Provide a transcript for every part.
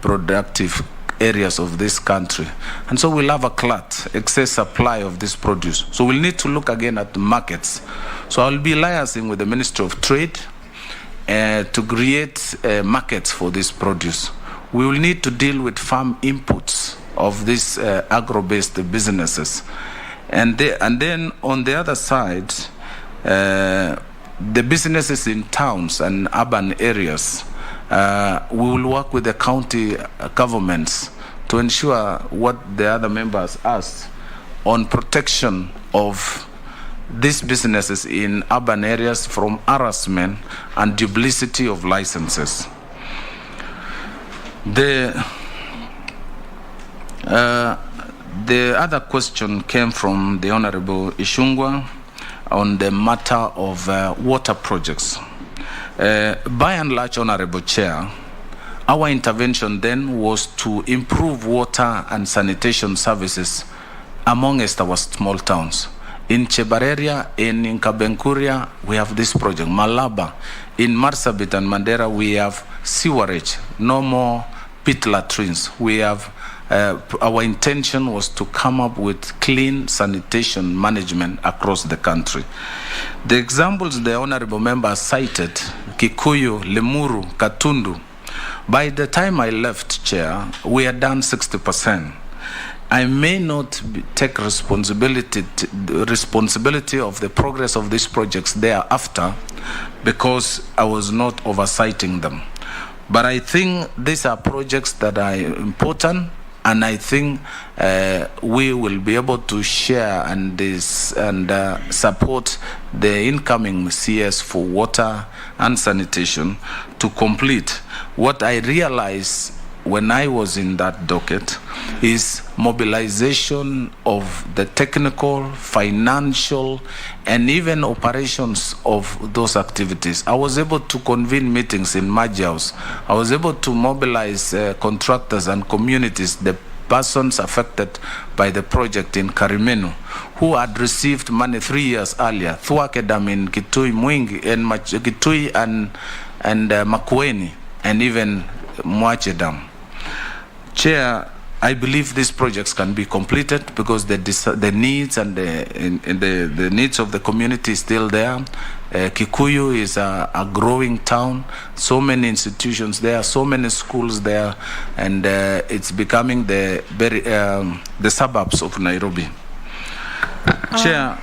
productive areas of this country. And so we'll have a glut, excess supply of this produce. So we'll need to look again at the markets. So I'll be liaising with the Ministry of Trade to create markets for this produce. We will need to deal with farm inputs of these agro-based businesses. And then on the other side, the businesses in towns and urban areas, we will work with the county governments to ensure what the other members asked on protection of these businesses in urban areas from harassment and duplicity of licenses. The other question came from the Honorable Ishungwa on the matter of water projects. By and large, Honorable Chair, our intervention then was to improve water and sanitation services amongst our small towns. In Chebareria, in Kabenkuria, we have this project. Malaba, in Marsabit and Mandera, we have sewerage, no more pit latrines. We have, our intention was to come up with clean sanitation management across the country. The examples the honorable member cited, Kikuyu, Limuru, Katundu, by the time I left, Chair, we had done 60%. I may not take responsibility of the progress of these projects thereafter because I was not oversighting them. But I think these are projects that are important, and I think we will be able to share and support the incoming CS for water and sanitation to complete. What I realized when I was in that docket is mobilization of the technical, financial, and even operations of those activities. I was able to convene meetings in Maji House. I was able to mobilize contractors and communities, the persons affected by the project in Karimenu, who had received money 3 years earlier. Thuake Dam in Kitui, Mwingi, and Kitui and Makueni, and even Mwache Dam. Chair, I believe these projects can be completed because the needs and the needs of the community is still there. Kikuyu is a growing town, so many institutions there, so many schools there, and it's becoming the suburbs of Nairobi. Chair,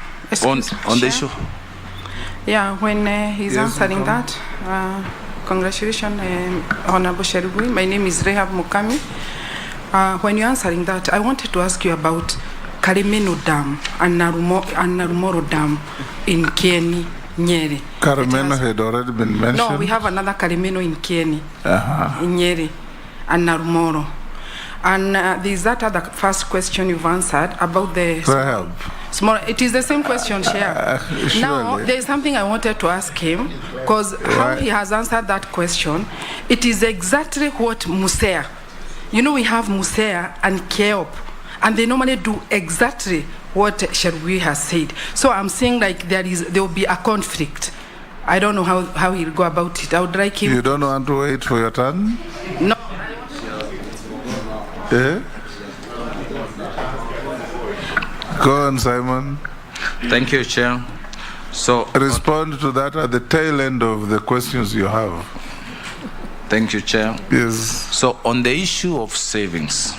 on the issue. Yeah, when he's answering that, congratulations, Honorable Sherubui. My name is Rehab Mukami. When you're answering that, I wanted to ask you about Karimeno Dam and Narumoro Dam in Kieni, Nyeri. Karimeno had already been mentioned? No, we have another Karimeno in Kieni, in Nyeri, and Narumoro. And there's that other first question you've answered about the small. It is the same question, Chair. Now, there's something I wanted to ask him, because how he has answered that question, it is exactly what Musea. You know, we have Musea and Keop, and they normally do exactly what Sherubui has said. So I'm saying like there will be a conflict. I don't know how he'll go about it. I would like him. You don't want to wait for your turn? No. Yeah? Go on, Simon. Thank you, Chair. So respond to that at the tail end of the questions you have. Thank you, Chair. Yes. So on the issue of savings,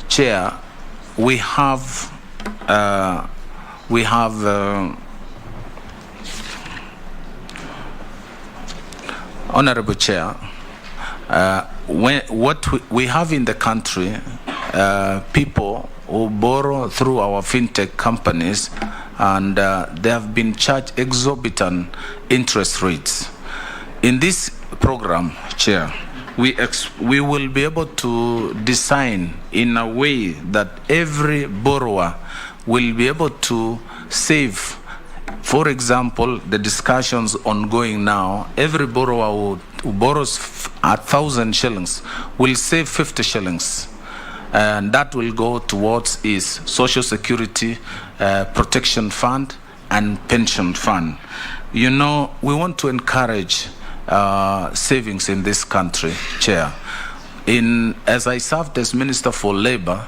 Chair, we have Honorable Chair, what we have in the country, people who borrow through our fintech companies, and they have been charged exorbitant interest rates. In this program, Chair, we will be able to design in a way that every borrower will be able to save. For example, the discussions ongoing now, every borrower who borrows 1,000 shillings will save 50 shillings. And that will go towards his Social Security Protection Fund and Pension Fund. You know, we want to encourage savings in this country, Chair. as I served as Minister for Labor,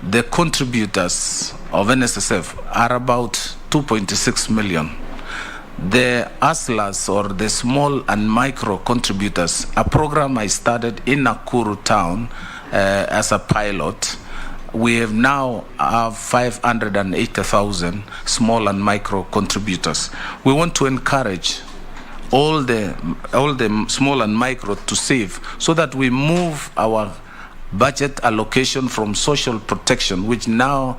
the contributors of NSSF are about 2.6 million. The ASLAs, or the small and micro contributors, a program I started in Nakuru town as a pilot. We have now 580,000 small and micro contributors. We want to encourage all the small and micro to save, so that we move our budget allocation from social protection, which now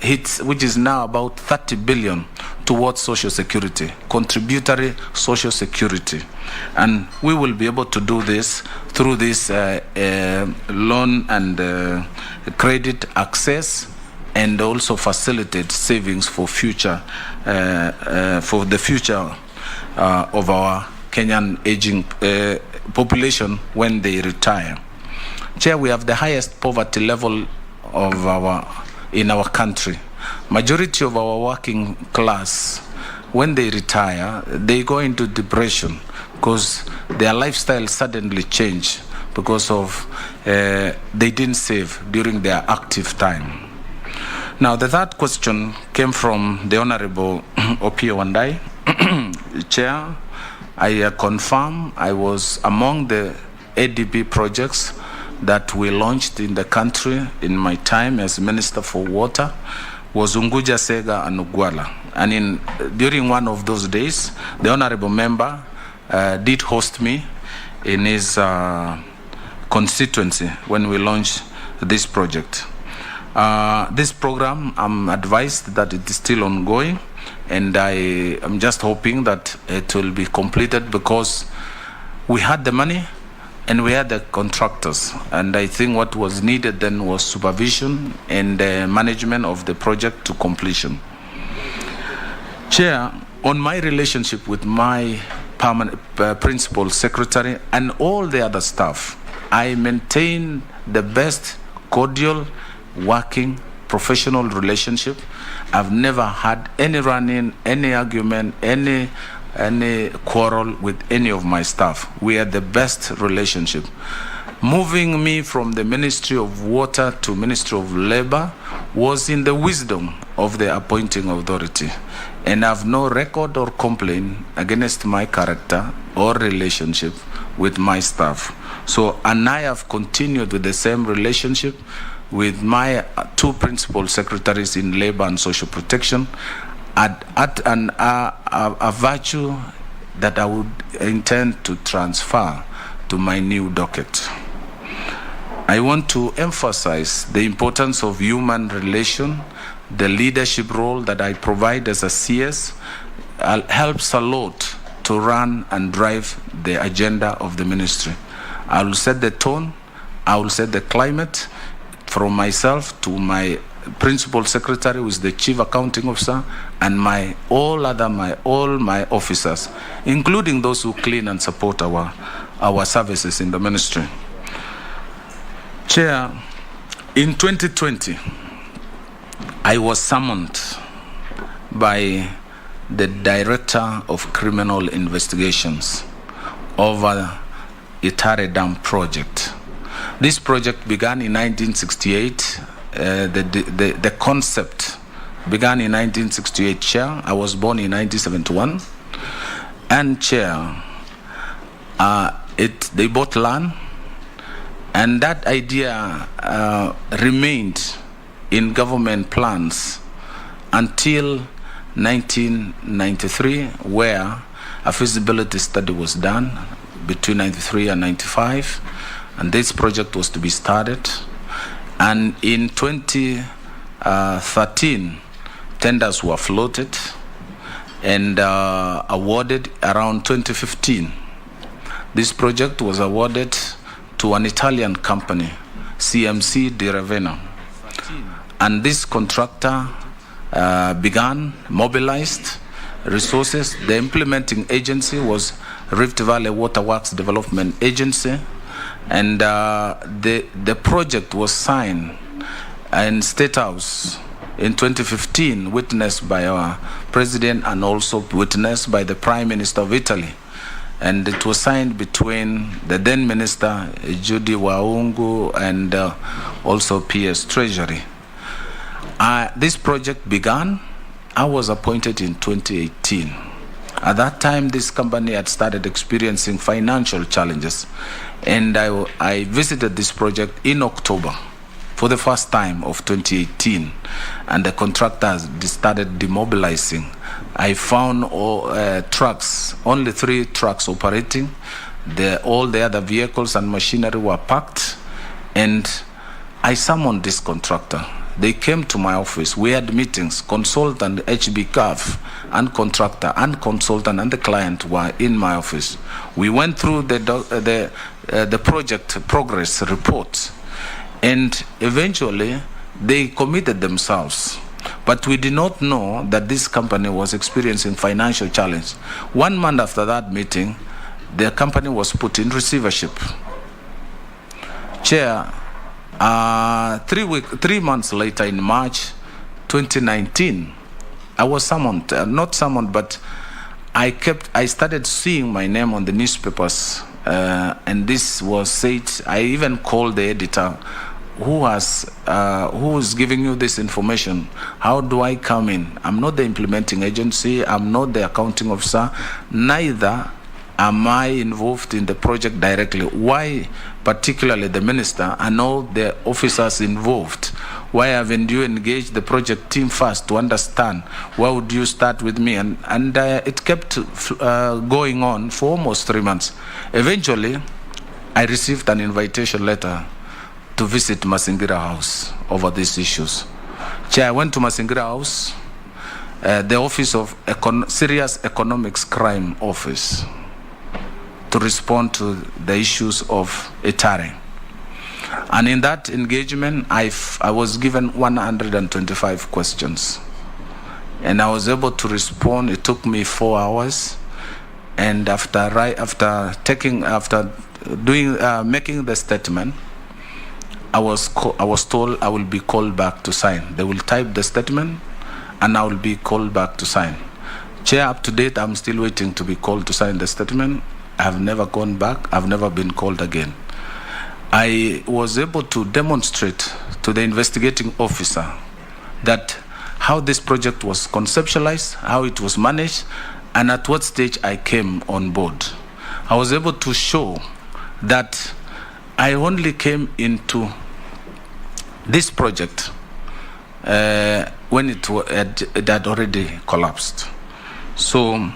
which is now about 30 billion, towards social security, contributory social security. And we will be able to do this through this loan and credit access, and also facilitate savings for future, for the future of our Kenyan aging population when they retire. Chair, we have the highest poverty level in our country. Majority of our working class, when they retire, they go into depression because their lifestyle suddenly change because of they didn't save during their active time. Now, the third question came from the Honorable Opio Wandai. Chair, I confirm I was among the ADB projects that we launched in the country in my time as Minister for Water, was Unguja, Sega, and Ugwala. And during one of those days, the Honorable Member did host me in his constituency when we launched this project. This program, I'm advised that it is still ongoing, and I am just hoping that it will be completed, because we had the money and we had the contractors, and I think what was needed then was supervision and management of the project to completion. Chair, on my relationship with my permanent principal secretary and all the other staff, I maintain the best cordial, working, professional relationship. I've never had any run-in, any argument, any quarrel with any of my staff. We had the best relationship. Moving me from the Ministry of Water to Ministry of Labor was in the wisdom of the appointing authority, and I have no record or complaint against my character or relationship with my staff. So, and I have continued with the same relationship with my two principal secretaries in Labor and Social Protection, at a virtue that I would intend to transfer to my new docket. I want to emphasize the importance of human relation. The leadership role that I provide as a CS helps a lot to run and drive the agenda of the ministry. I will set the tone, I will set the climate, from myself to my principal secretary, who is the chief accounting officer, and all my officers, including those who clean and support our services in the ministry. Chair, in 2020, I was summoned by the Director of Criminal Investigations over Itare Dam project. This project began in 1968. The concept began in 1968, Chair. I was born in 1971. And Chair, they bought land, and that idea remained in government plans until 1993, where a feasibility study was done between 93 and 95, and this project was to be started. And in 2013, tenders were floated and awarded around 2015. This project was awarded to an Italian company, CMC di Ravenna. And this contractor mobilized resources. The implementing agency was Rift Valley Water Works Development Agency. And the project was signed in State House in 2015, witnessed by our President and also witnessed by the Prime Minister of Italy. and it was signed between the then Minister Judy Waungu and also PS Treasury. This project began. I was appointed in 2018. At that time, this company had started experiencing financial challenges, and I visited this project in October for the first time of 2018, and the contractors started demobilizing. I found trucks, only 3 trucks operating. All the other vehicles and machinery were parked, and I summoned this contractor. They came to my office. We had meetings. Consultant, HB CAF, and contractor and consultant and the client were in my office. We went through the project progress report, and eventually they committed themselves. But we did not know that this company was experiencing financial challenge. 1 month after that meeting, the company was put in receivership. Chair, 3 months later, in March 2019, I was summoned, not summoned, but I started seeing my name on the newspapers, and this was said. I even called the editor, who is giving you this information? How do I come in? I'm not the implementing agency. I'm not the accounting officer. Neither am I involved in the project directly. Why, particularly the minister and all the officers involved? Why haven't you engaged the project team first to understand? Why would you start with me? And it kept going on for almost 3 months. Eventually, I received an invitation letter to visit Masingira House over these issues. Chair, I went to Masingira House, the Office of Serious Economics Crime Office, to respond to the issues of Etare. And in that engagement, I was given 125 questions. And I was able to respond. It took me 4 hours. And after making the statement, I was told I will be called back to sign. They will type the statement, and I will be called back to sign. Chair, up to date, I'm still waiting to be called to sign the statement. I have never gone back. I've never been called again. I was able to demonstrate to the investigating officer that how this project was conceptualized, how it was managed, and at what stage I came on board. I was able to show that I only came into this project when it had already collapsed. So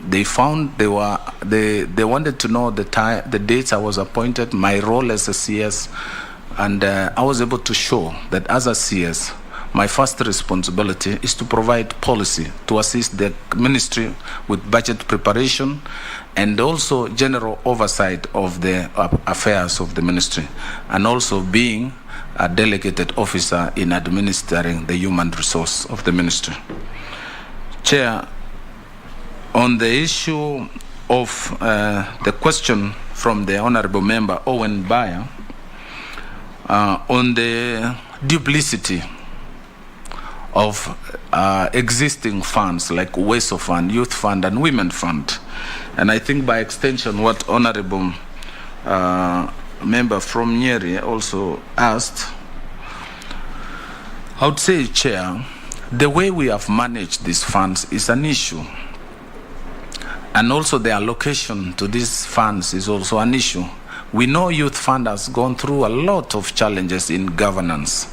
they found they wanted to know the dates I was appointed, my role as a CS, and I was able to show that as a CS, my first responsibility is to provide policy to assist the ministry with budget preparation and also general oversight of the affairs of the ministry, and also being a delegated officer in administering the human resource of the ministry. Chair, on the issue of the question from the Honorable Member Owen Bayer on the duplicity of existing funds like WESO Fund, Youth Fund, and Women Fund. And I think by extension what Honorable Member from Nyeri also asked, I would say, Chair, the way we have managed these funds is an issue. And also the allocation to these funds is also an issue. We know Youth Fund has gone through a lot of challenges in governance.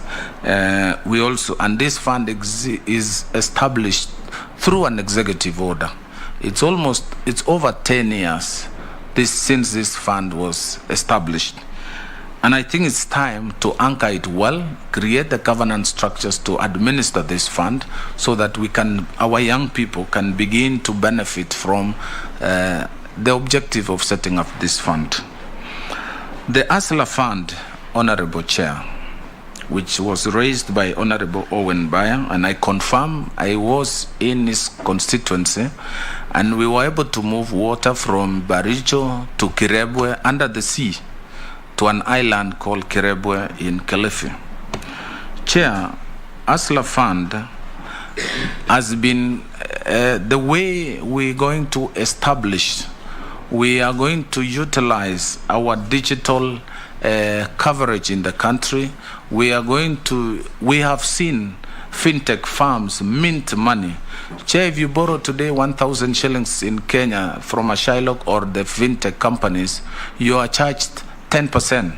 And this fund is established through an executive order. It's over 10 years since this fund was established. And I think it's time to anchor it well, create the governance structures to administer this fund so that our young people can begin to benefit from the objective of setting up this fund. The ASLA Fund, Honorable Chair, which was raised by Honorable Owen Bayer, and I confirm I was in his constituency, and we were able to move water from Baricho to Kirebwe under the sea to an island called Kirebwe in Kilifi. Chair, ASLA Fund has been the way we're going to establish We are going to utilize our digital coverage in the country. We have seen fintech firms mint money. Chair, if you borrow today 1,000 shillings in Kenya from a Shylock or the fintech companies, you are charged 10%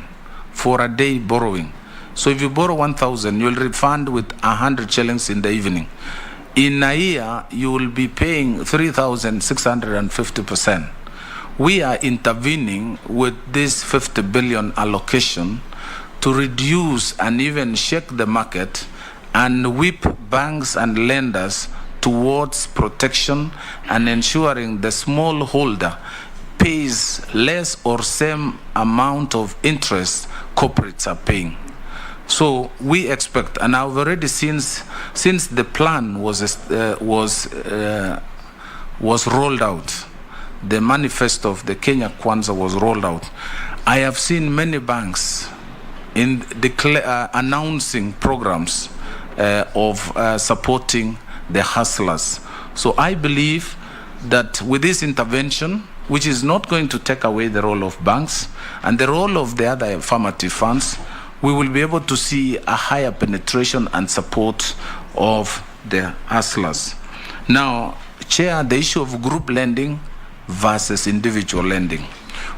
for a day borrowing. So if you borrow 1,000, you'll refund with 100 shillings in the evening. In a year, you will be paying 3,650%. We are intervening with this 50 billion allocation to reduce and even shake the market and whip banks and lenders towards protection and ensuring the small holder pays less or same amount of interest corporates are paying. So we expect, and I've already since the plan was rolled out, the manifesto of the Kenya Kwanza was rolled out, I have seen many banks announcing programs of supporting the hustlers. So I believe that with this intervention, which is not going to take away the role of banks and the role of the other affirmative funds, we will be able to see a higher penetration and support of the hustlers. Now, Chair, the issue of group lending versus individual lending.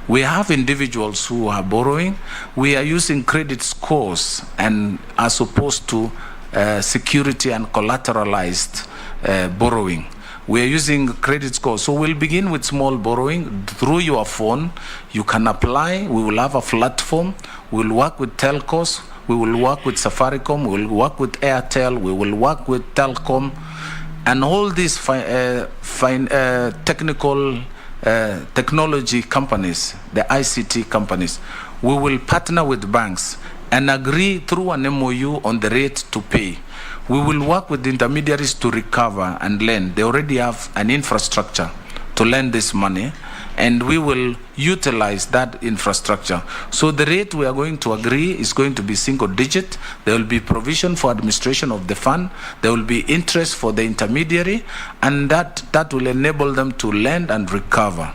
We have individuals who are borrowing. We are using credit scores and as opposed to security and collateralized borrowing. We are using credit scores. So we'll begin with small borrowing through your phone. You can apply. We will have a platform. We'll work with telcos. We will work with Safaricom. We will work with Airtel. We will work with Telcom. And all these technology companies, the ICT companies, we will partner with banks and agree through an MOU on the rate to pay. We will work with intermediaries to recover and lend. They already have an infrastructure to lend this money, and we will utilize that infrastructure. So the rate we are going to agree is going to be single digit. There will be provision for administration of the fund. There will be interest for the intermediary, and that will enable them to lend and recover.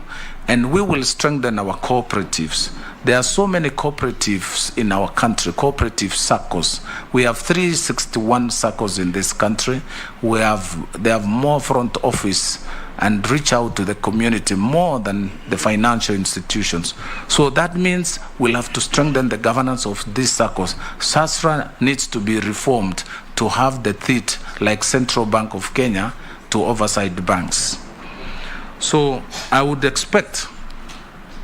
And we will strengthen our cooperatives. There are so many cooperatives in our country, cooperative SACCOs. We have 361 SACCOs in this country. They have more front office and reach out to the community more than the financial institutions. So that means we'll have to strengthen the governance of these SACCOs. SASRA needs to be reformed to have the teeth like Central Bank of Kenya to oversight banks. So I would expect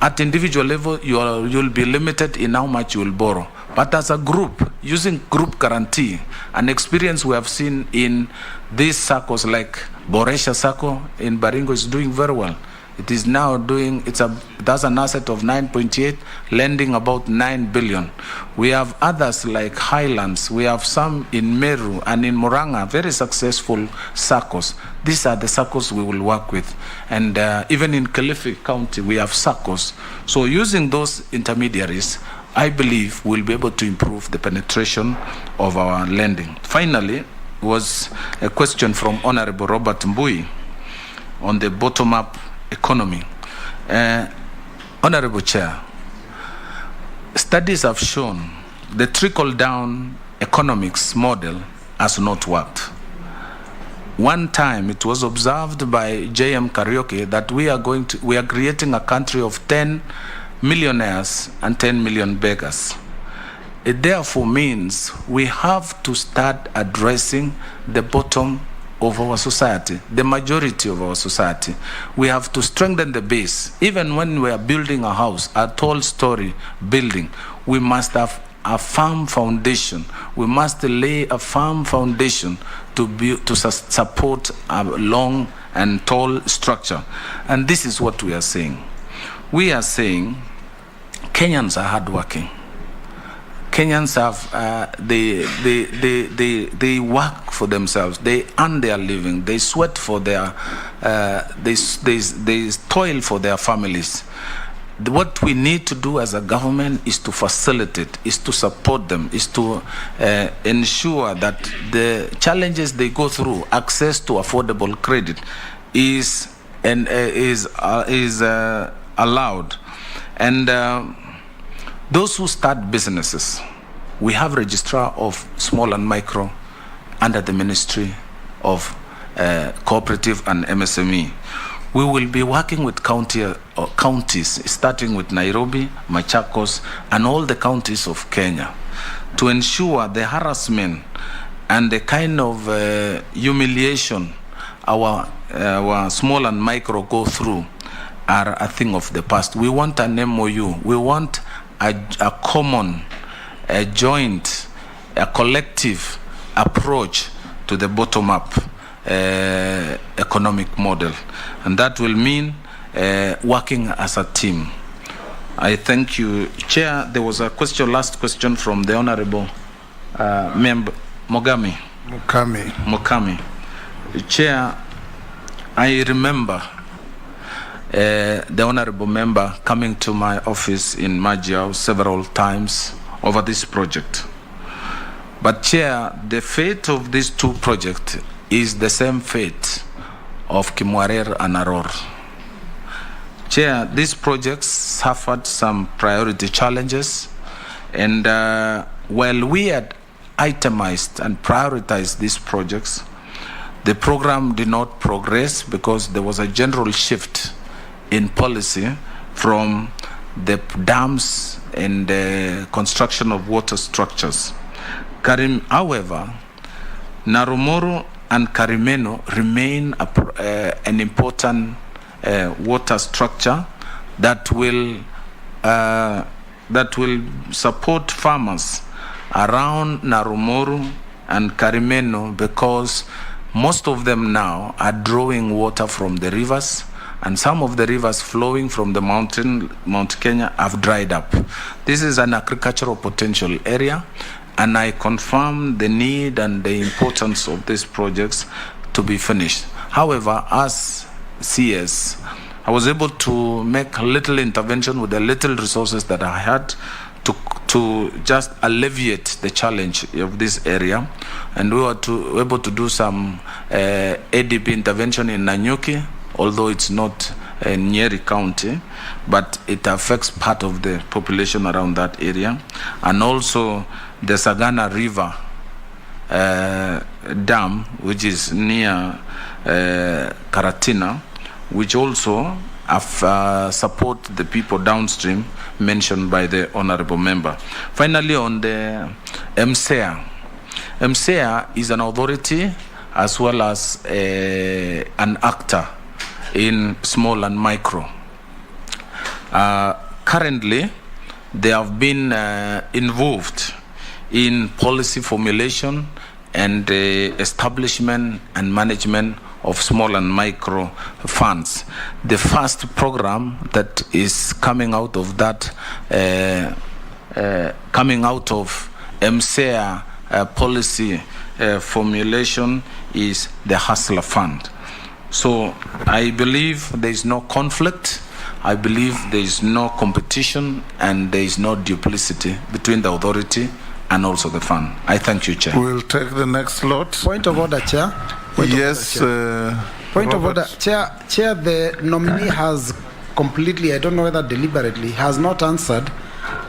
at individual level, you'll be limited in how much you will borrow. But as a group, using group guarantee, an experience we have seen in these SACCOs like Boresha SACCO in Baringo is doing very well. It is now doing, it has an asset of 9.8, lending about 9 billion. We have others like Highlands. We have some in Meru and in Murang'a, very successful SACCOs. These are the SACCOs we will work with. And even in Kilifi County, we have SACCOs. So using those intermediaries, I believe we'll be able to improve the penetration of our lending. Finally, was a question from Honorable Robert Mbui on the bottom-up economy. Honorable Chair, studies have shown the trickle-down economics model has not worked. One time it was observed by J.M. Karaoke that we are creating a country of 10 millionaires and 10 million beggars. It therefore means we have to start addressing the bottom of our society, the majority of our society. We have to strengthen the base. Even when we are building a house, a tall story building, we must have a firm foundation. We must lay a firm foundation to support a long and tall structure. And this is what we are saying. We are saying Kenyans are hardworking. Kenyans have they work for themselves. They earn their living. They sweat for their they toil for their families. What we need to do as a government is to facilitate, is to support them, is to ensure that the challenges they go through, access to affordable credit, is allowed. And those who start businesses, we have registrar of small and micro under the Ministry of Cooperative and MSME. We will be working with counties, starting with Nairobi, Machakos, and all the counties of Kenya, to ensure the harassment and the kind of humiliation our small and micro go through are a thing of the past. We want an MOU. We want a common, a joint, a collective approach to the bottom-up economic model. And that will mean working as a team. I thank you. Chair, there was a question, last question from the Honorable Member Mukami. Chair, I remember the Honorable Member coming to my office in Majiao several times over this project. But Chair, the fate of these two projects is the same fate of Kimwarer and Aror. Chair, these projects suffered some priority challenges, and while we had itemized and prioritized these projects, the program did not progress because there was a general shift in policy from the dams and the construction of water structures. However, Narumoro and Karimeno remain an important water structure that will support farmers around Narumoro and Karimeno, because most of them now are drawing water from the rivers, and some of the rivers flowing from the Mount Kenya have dried up. This is an agricultural potential area, and I confirm the need and the importance of these projects to be finished. However, as CS, I was able to make a little intervention with the little resources that I had to just alleviate the challenge of this area. And we were able to do some ADP intervention in Nanyuki, although it's not in Nyeri County, but it affects part of the population around that area. And also the Sagana River Dam, which is near Karatina, which also support the people downstream mentioned by the Honorable Member. Finally, on the MSEA. MSEA is an authority as well as an actor in small and micro. Currently, they have been involved in policy formulation and establishment and management of small and micro funds. The first program that is coming out of that, coming out of MSEA policy formulation is the Hustler Fund. So I believe there is no conflict. I believe there is no competition, and there is no duplicity between the authority and also the fund. I thank you, Chair. We'll take the next lot. Point of order, Chair. Point of order, Chair. Chair, the nominee has completely, I don't know whether deliberately, has not answered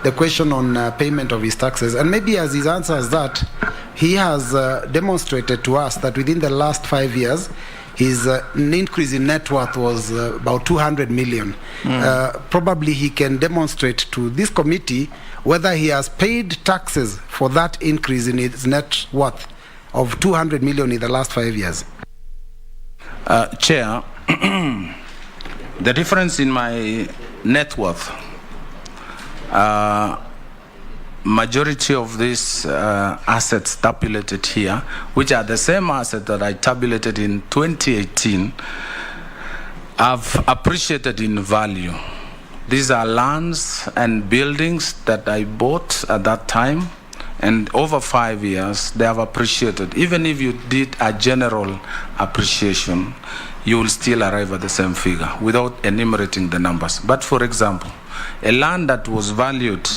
the question on payment of his taxes. And maybe as his answer is that, he has demonstrated to us that within the last 5 years, his increase in net worth was about 200 million. Probably he can demonstrate to this committee whether he has paid taxes for that increase in his net worth of 200 million in the last 5 years. Chair, the difference in my net worth, majority of these assets tabulated here, which are the same assets that I tabulated in 2018, have appreciated in value. These are lands and buildings that I bought at that time, and over 5 years they have appreciated. Even if you did a general appreciation, you will still arrive at the same figure without enumerating the numbers. But for example, a land that was valued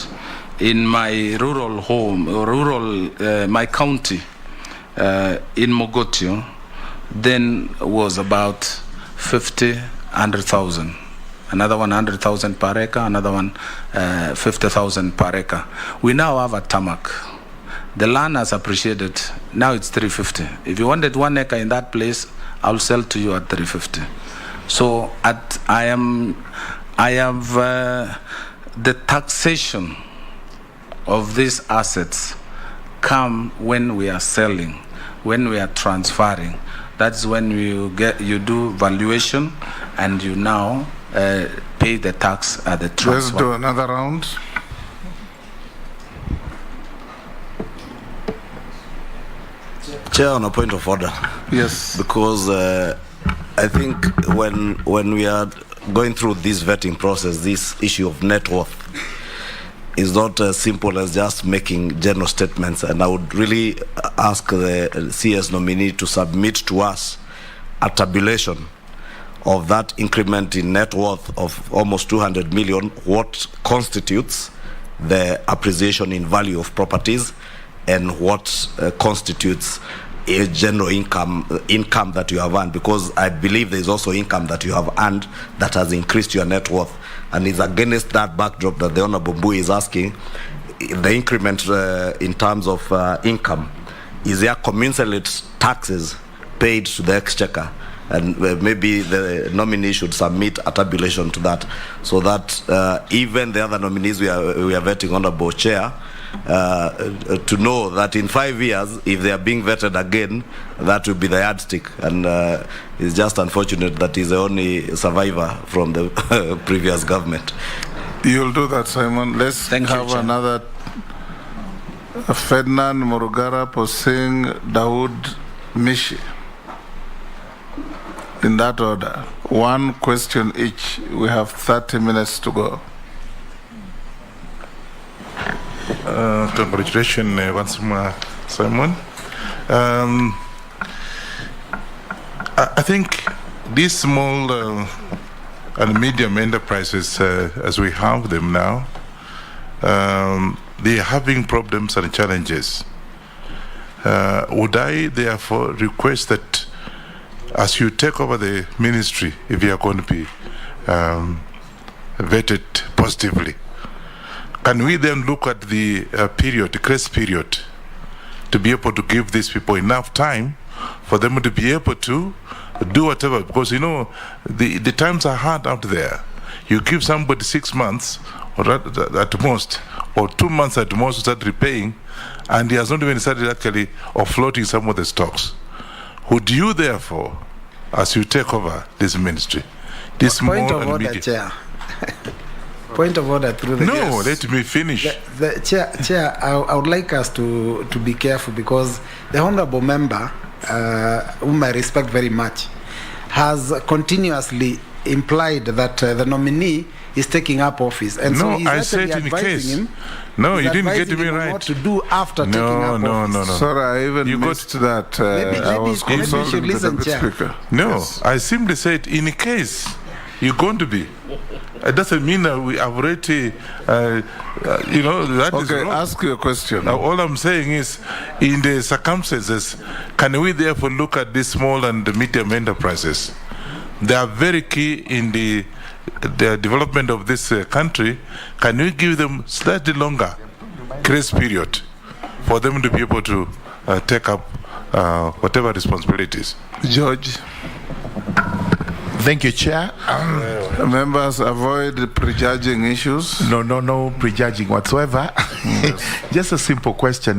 in my rural home, my county, in Mogotio, then was about 100,000 another 100,000 per acre, another one 50,000 per acre. We now have a tarmac. The land has appreciated. Now it's 350. If you wanted 1 acre in that place, I'll sell to you at 350. So I have the taxation of these assets come when we are selling, when we are transferring. That's when you do valuation, and you now pay the tax at the transfer. Let's do another round. Chair, on a point of order. Yes. Because I think when we are going through this vetting process, this issue of net worth is not as simple as just making general statements. And I would really ask the CS nominee to submit to us a tabulation of that increment in net worth of almost 200 million, what constitutes the appreciation in value of properties, and what constitutes a general income that you have earned, because I believe there is also income that you have earned that has increased your net worth, and it's against that backdrop that the Honorable Mbui is asking the increment in terms of income. Is there commensurate taxes paid to the exchequer? And maybe the nominee should submit a tabulation to that, so that even the other nominees we are vetting, Honorable Chair, to know that in 5 years, if they are being vetted again, that will be the yardstick. And it's just unfortunate that he's the only survivor from the previous government. You'll do that, Simon. Let's have another. Ferdinand Murugara, Posing, Dawood, Mishi. In that order. One question each. We have 30 minutes to go. Congratulations once more, Simon. I think these small and medium enterprises, as we have them now, they are having problems and challenges. Would I therefore request that as you take over the ministry, if you are going to be vetted positively, can we then look at the period, the grace period, to be able to give these people enough time for them to be able to do whatever? Because, you know, the times are hard out there. You give somebody 6 months, or at most, or 2 months at most to start repaying, and he has not even started actually offloading some of the stocks. Would you, therefore, as you take over this ministry, this small and medium... Chair. Point of order through the... No, yes. Let me finish. The Chair, I would like us to be careful, because the Honourable Member, whom I respect very much, has continuously implied that the nominee is taking up office. And no, so he's I said in case. Him, no, you didn't get me right. What to do after taking up office. No. Sorry, I even missed that. I was consulting with the Speaker. No, yes. I simply said in case you're going to be. It doesn't mean that we have already, that is wrong. Okay, ask your question. Now, all I'm saying is, in the circumstances, can we therefore look at these small and medium enterprises? They are very key in the development of this country. Can we give them slightly longer grace period for them to be able to take up whatever responsibilities? George. Thank you, Chair. Members, avoid prejudging issues. No prejudging whatsoever. Yes. Just a simple question,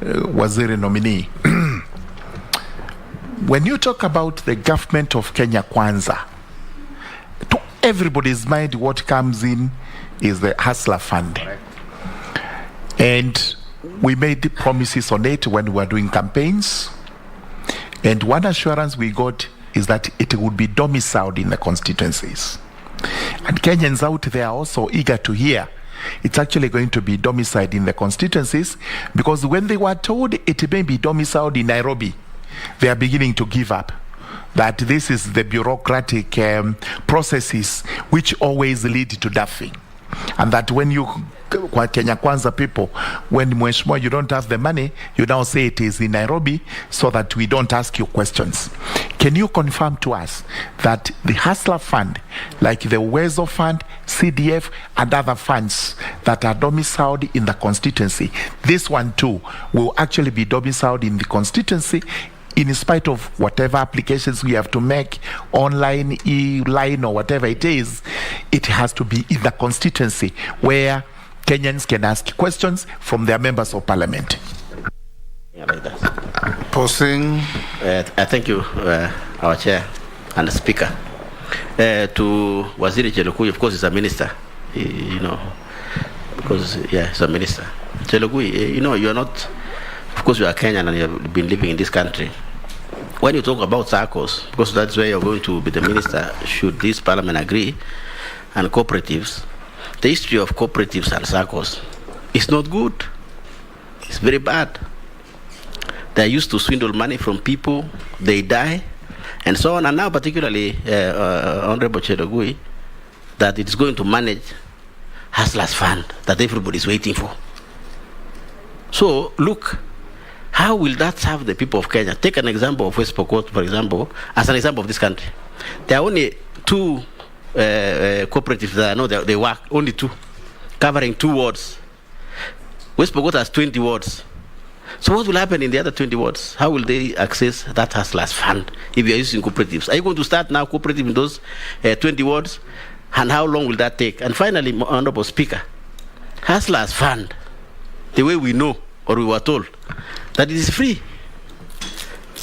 Waziri nominee. When you talk about the government of Kenya Kwanza, to everybody's mind, what comes in is the Hustler Fund. And we made promises on it when we were doing campaigns. And one assurance we got is that it would be domiciled in the constituencies. And Kenyans out there are also eager to hear it's actually going to be domiciled in the constituencies, because when they were told it may be domiciled in Nairobi, they are beginning to give up. That this is the bureaucratic processes which always lead to duffing. And that when you, Kenya Kwanza people, when Mheshimiwa, you don't have the money, you now say it is in Nairobi so that we don't ask you questions. Can you confirm to us that the Hustler Fund, like the Uwezo Fund, CDF, and other funds that are domiciled in the constituency, this one too will actually be domiciled in the constituency in spite of whatever applications we have to make online, e-line, or whatever it is? It has to be in the constituency where Kenyans can ask questions from their members of parliament. Yeah, like that. Posing. I thank you, our chair and the speaker. To Waziri Chelugui, of course, he's a minister, you know, because, yeah, he's a minister. Chelugui, you know, you're not, of course, you are Kenyan and you've been living in this country. When you talk about SACCOs, because that's where you're going to be the minister, should this parliament agree, and cooperatives, the history of cooperatives and SACCOs is not good. It's very bad. They used to swindle money from people, they die, and so on. And now particularly, Honorable Chelugui, that it's going to manage Hustlers Fund that everybody's waiting for. So, look, how will that serve the people of Kenya? Take an example of West Pokot, for example, as an example of this country. There are only 2 cooperatives that I know they work, only 2, covering 2 wards. West Pokot has 20 wards. So what will happen in the other 20 wards? How will they access that Hustlers Fund if you are using cooperatives? Are you going to start now cooperative in those 20 wards? And how long will that take? And finally, Honorable Speaker, Hustlers Fund, the way we know, or we were told, that it is free.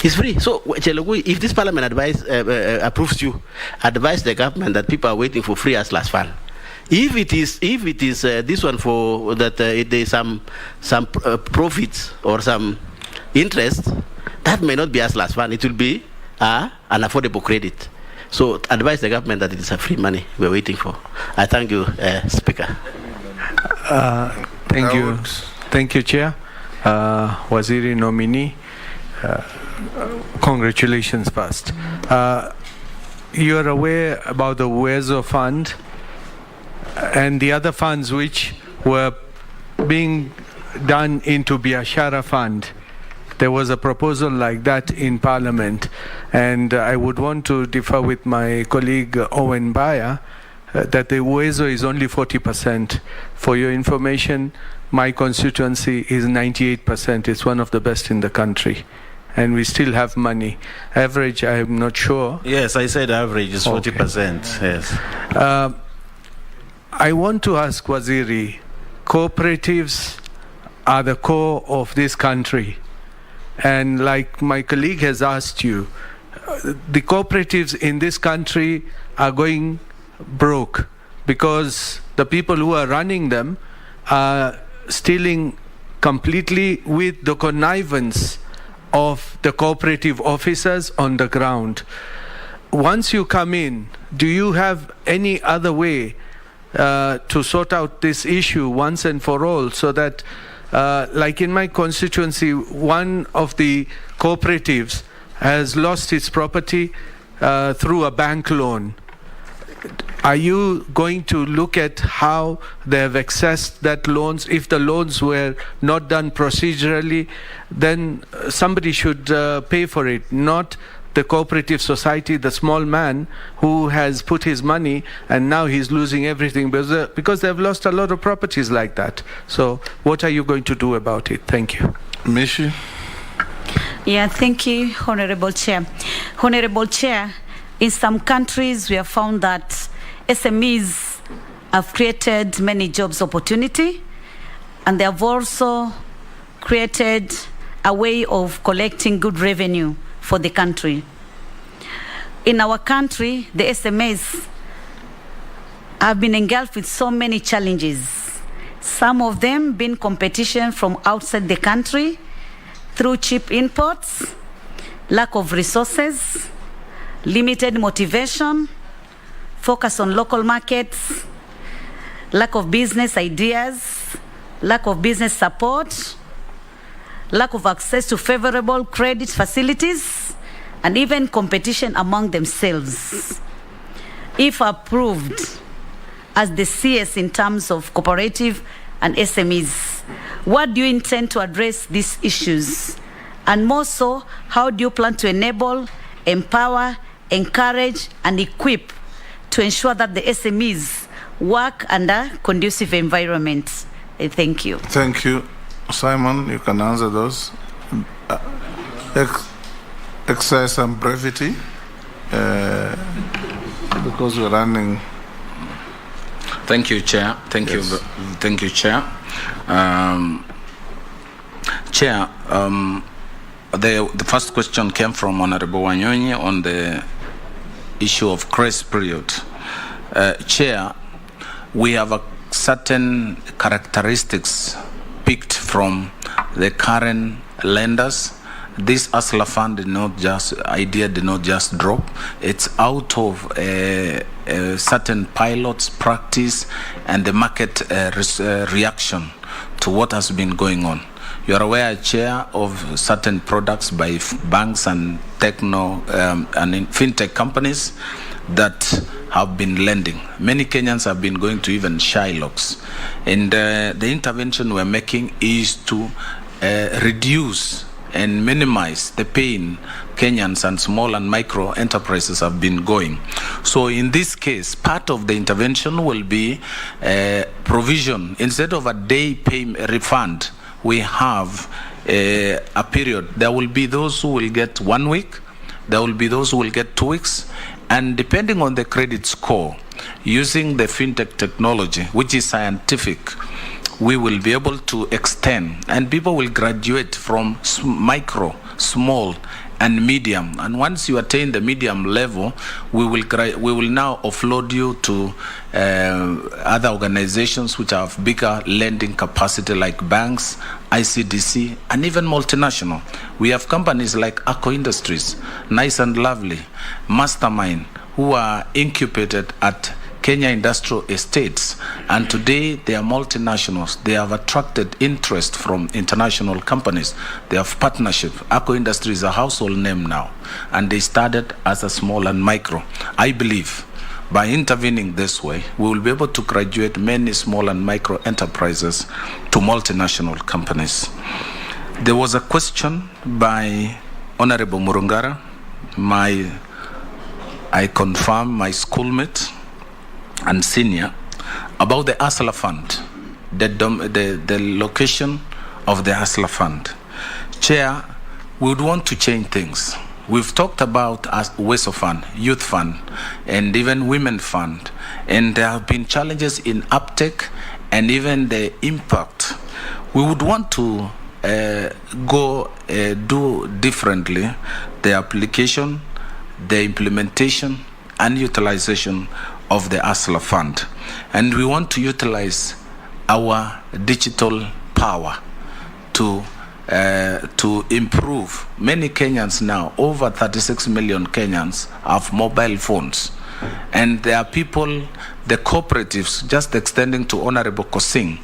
It's free. So, Chelugui, if this parliament approves you, advise the government that people are waiting for free Hustlers Fund. If it is this one for that there is some profits or some interest, that may not be Hustlers Fund. It will be an affordable credit. So, advise the government that it is a free money we're waiting for. I thank you, Speaker. Thank you. Thank you, Chair. Waziri nominee, congratulations first. You are aware about the Uwezo Fund and the other funds which were being done into Biashara Fund. There was a proposal like that in Parliament, and I would want to differ with my colleague Owen Baya that the Uwezo is only 40%. For your information, my constituency is 98%. It's one of the best in the country. And we still have money. Average, I'm not sure. Yes, I said average is 40%. Yes. I want to ask Waziri, cooperatives are the core of this country. And like my colleague has asked you, the cooperatives in this country are going broke because the people who are running them are stealing completely with the connivance of the cooperative officers on the ground. Once you come in, do you have any other way to sort out this issue once and for all, so that like in my constituency, one of the cooperatives has lost its property through a bank loan? Are you going to look at how they have accessed that loans? If the loans were not done procedurally, then somebody should pay for it, not the cooperative society, the small man who has put his money and now he's losing everything because they've lost a lot of properties like that. So what are you going to do about it? Thank you. Mishi? Yeah, thank you, Honorable Chair. Honorable Chair, in some countries we have found that SMEs have created many jobs opportunity, and they have also created a way of collecting good revenue for the country. In our country, the SMEs have been engulfed with so many challenges. Some of them being competition from outside the country through cheap imports, lack of resources, limited motivation, focus on local markets, lack of business ideas, lack of business support, lack of access to favorable credit facilities, and even competition among themselves. If approved, as the CS in terms of cooperative and SMEs. What do you intend to address these issues? And more so, how do you plan to enable, empower, encourage, and equip to ensure that the SMEs work under conducive environments? Thank you. Thank you. Simon, you can answer those. Exercise some brevity because we're running. Thank you, Chair. Thank you, Chair. Chair, the first question came from Honorable Wanyonyi on the issue of grace period. Chair, we have a certain characteristics picked from the current lenders. This ASLA fund did not just drop. It's out of a certain pilots practice and the market reaction to what has been going on. You are aware, Chair, of certain products by banks and fintech companies that have been lending. Many Kenyans have been going to even Shylocks. And the intervention we're making is to reduce and minimize the pain Kenyans and small and micro enterprises have been going. So in this case, part of the intervention will be provision. Instead of a day refund, we have a period. There will be those who will get 1 week, there will be those who will get 2 weeks, and depending on the credit score, using the fintech technology, which is scientific, we will be able to extend, and people will graduate from micro, small, and medium. And once you attain the medium level, we will now offload you to other organizations which have bigger lending capacity, like banks, ICDC, and even multinational. We have companies like Eco Industries, Nice and Lovely, Mastermind, who are incubated at Kenya Industrial Estates, and today they are multinationals. They have attracted interest from international companies. They have partnership. Eco Industry is a household name now, and they started as a small and micro. I believe by intervening this way, we will be able to graduate many small and micro enterprises to multinational companies. There was a question by Honorable Murungara, I confirm, my schoolmate and senior, about the ASLA fund, the location of the ASLA fund. Chair, we would want to change things. We've talked about WESO fund, youth fund, and even women fund, and there have been challenges in uptake and even the impact. We would want to do differently the application, the implementation, and utilization of the ASLA fund. And we want to utilize our digital power to improve. Many Kenyans now, over 36 million Kenyans, have mobile phones. And there are people, the cooperatives, just extending to Honorable Kosing,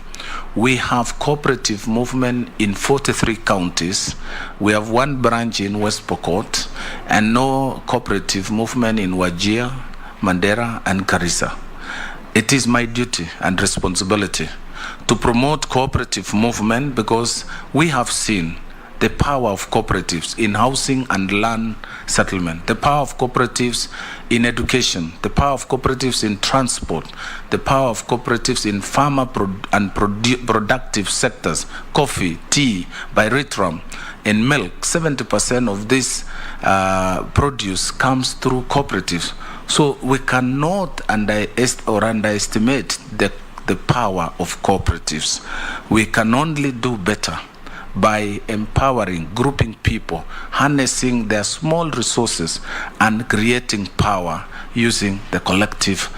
we have cooperative movement in 43 counties. We have 1 branch in West Pokot, and no cooperative movement in Wajir, Mandera, and Garissa. It is my duty and responsibility to promote cooperative movement, because we have seen the power of cooperatives in housing and land settlement, the power of cooperatives in education, the power of cooperatives in transport, the power of cooperatives in farmer and productive sectors, coffee, tea, bioritram, and milk. 70% of this produce comes through cooperatives. So we cannot underestimate the power of cooperatives. We can only do better by empowering, grouping people, harnessing their small resources, and creating power using the collective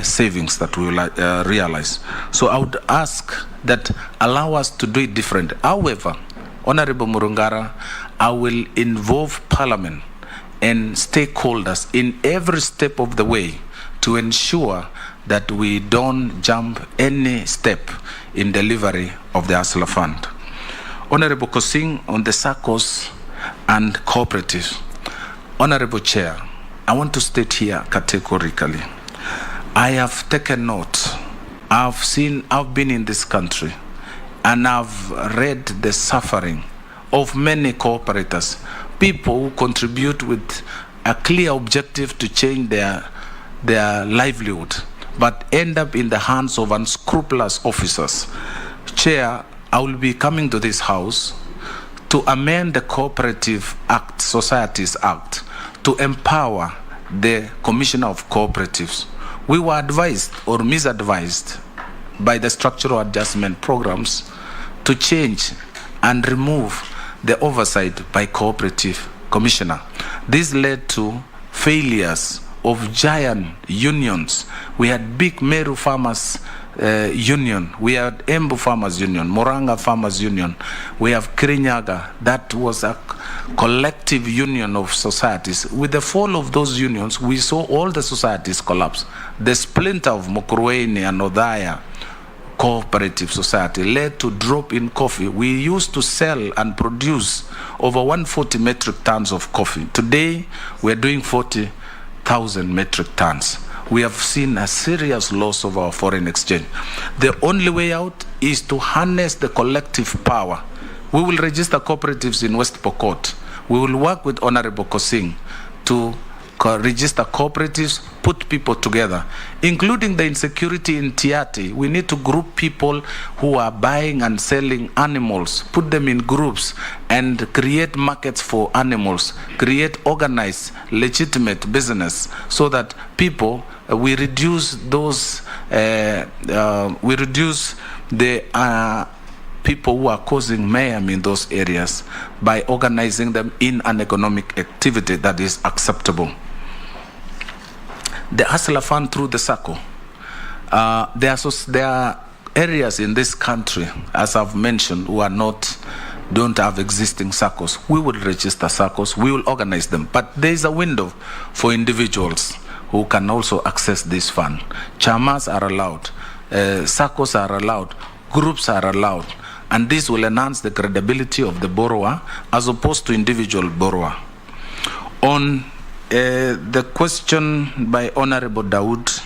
savings that we will realize. So I would ask that allow us to do it different. However, Honorable Murungara, I will involve Parliament and stakeholders in every step of the way to ensure that we don't jump any step in delivery of the ASLA fund. Honorable Kosing, on the SACCOs and cooperatives. Honorable Chair, I want to state here categorically, I have taken note I've been in this country, and I've read the suffering of many cooperators, people who contribute with a clear objective to change their livelihood, but end up in the hands of unscrupulous officers. Chair, I will be coming to this house to amend the Cooperative Act, Societies Act, to empower the Commissioner of Cooperatives. We were advised or misadvised by the structural adjustment programs to change and remove the oversight by Cooperative Commissioner. This led to failures of giant unions. We had big Meru Farmers Union, we had Embu Farmers Union, Moranga Farmers Union, we have Kirinyaga. That was a collective union of societies. With the fall of those unions, we saw all the societies collapse. The splinter of Mokurueni and Odaya Cooperative Society led to drop in coffee. We used to sell and produce over 140 metric tons of coffee. Today, we're doing 40,000 metric tons. We have seen a serious loss of our foreign exchange. The only way out is to harness the collective power. We will register cooperatives in West Pokot. We will work with Honorable Kosing to register cooperatives, put people together, including the insecurity in Tiati. We need to group people who are buying and selling animals, put them in groups and create markets for animals, create organized, legitimate business so that people, we reduce those, we reduce the people who are causing mayhem in those areas by organizing them in an economic activity that is acceptable. The Hustler Fund through the SACCO. There are areas in this country, as I've mentioned, who don't have existing SACCOs. We will register SACCOs, we will organize them. But there is a window for individuals who can also access this fund. Chamas are allowed, SACCOs are allowed, groups are allowed, and this will enhance the credibility of the borrower as opposed to individual borrower. On the question by Honorable Dawood,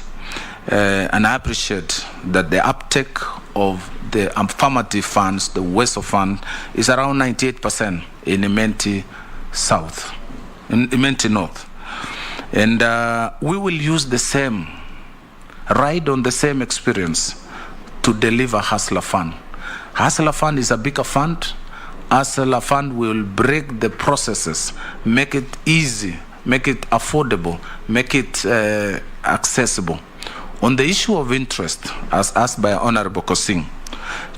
and I appreciate that the uptake of the affirmative funds, the WESO fund, is around 98% in Imenti South, in Imenti North. And we will use the same, ride on the same experience to deliver Hustler Fund. Hustler Fund is a bigger fund. Hustler Fund will break the processes, make it easy, make it affordable, make it accessible. On the issue of interest, as asked by Honorable Kosing,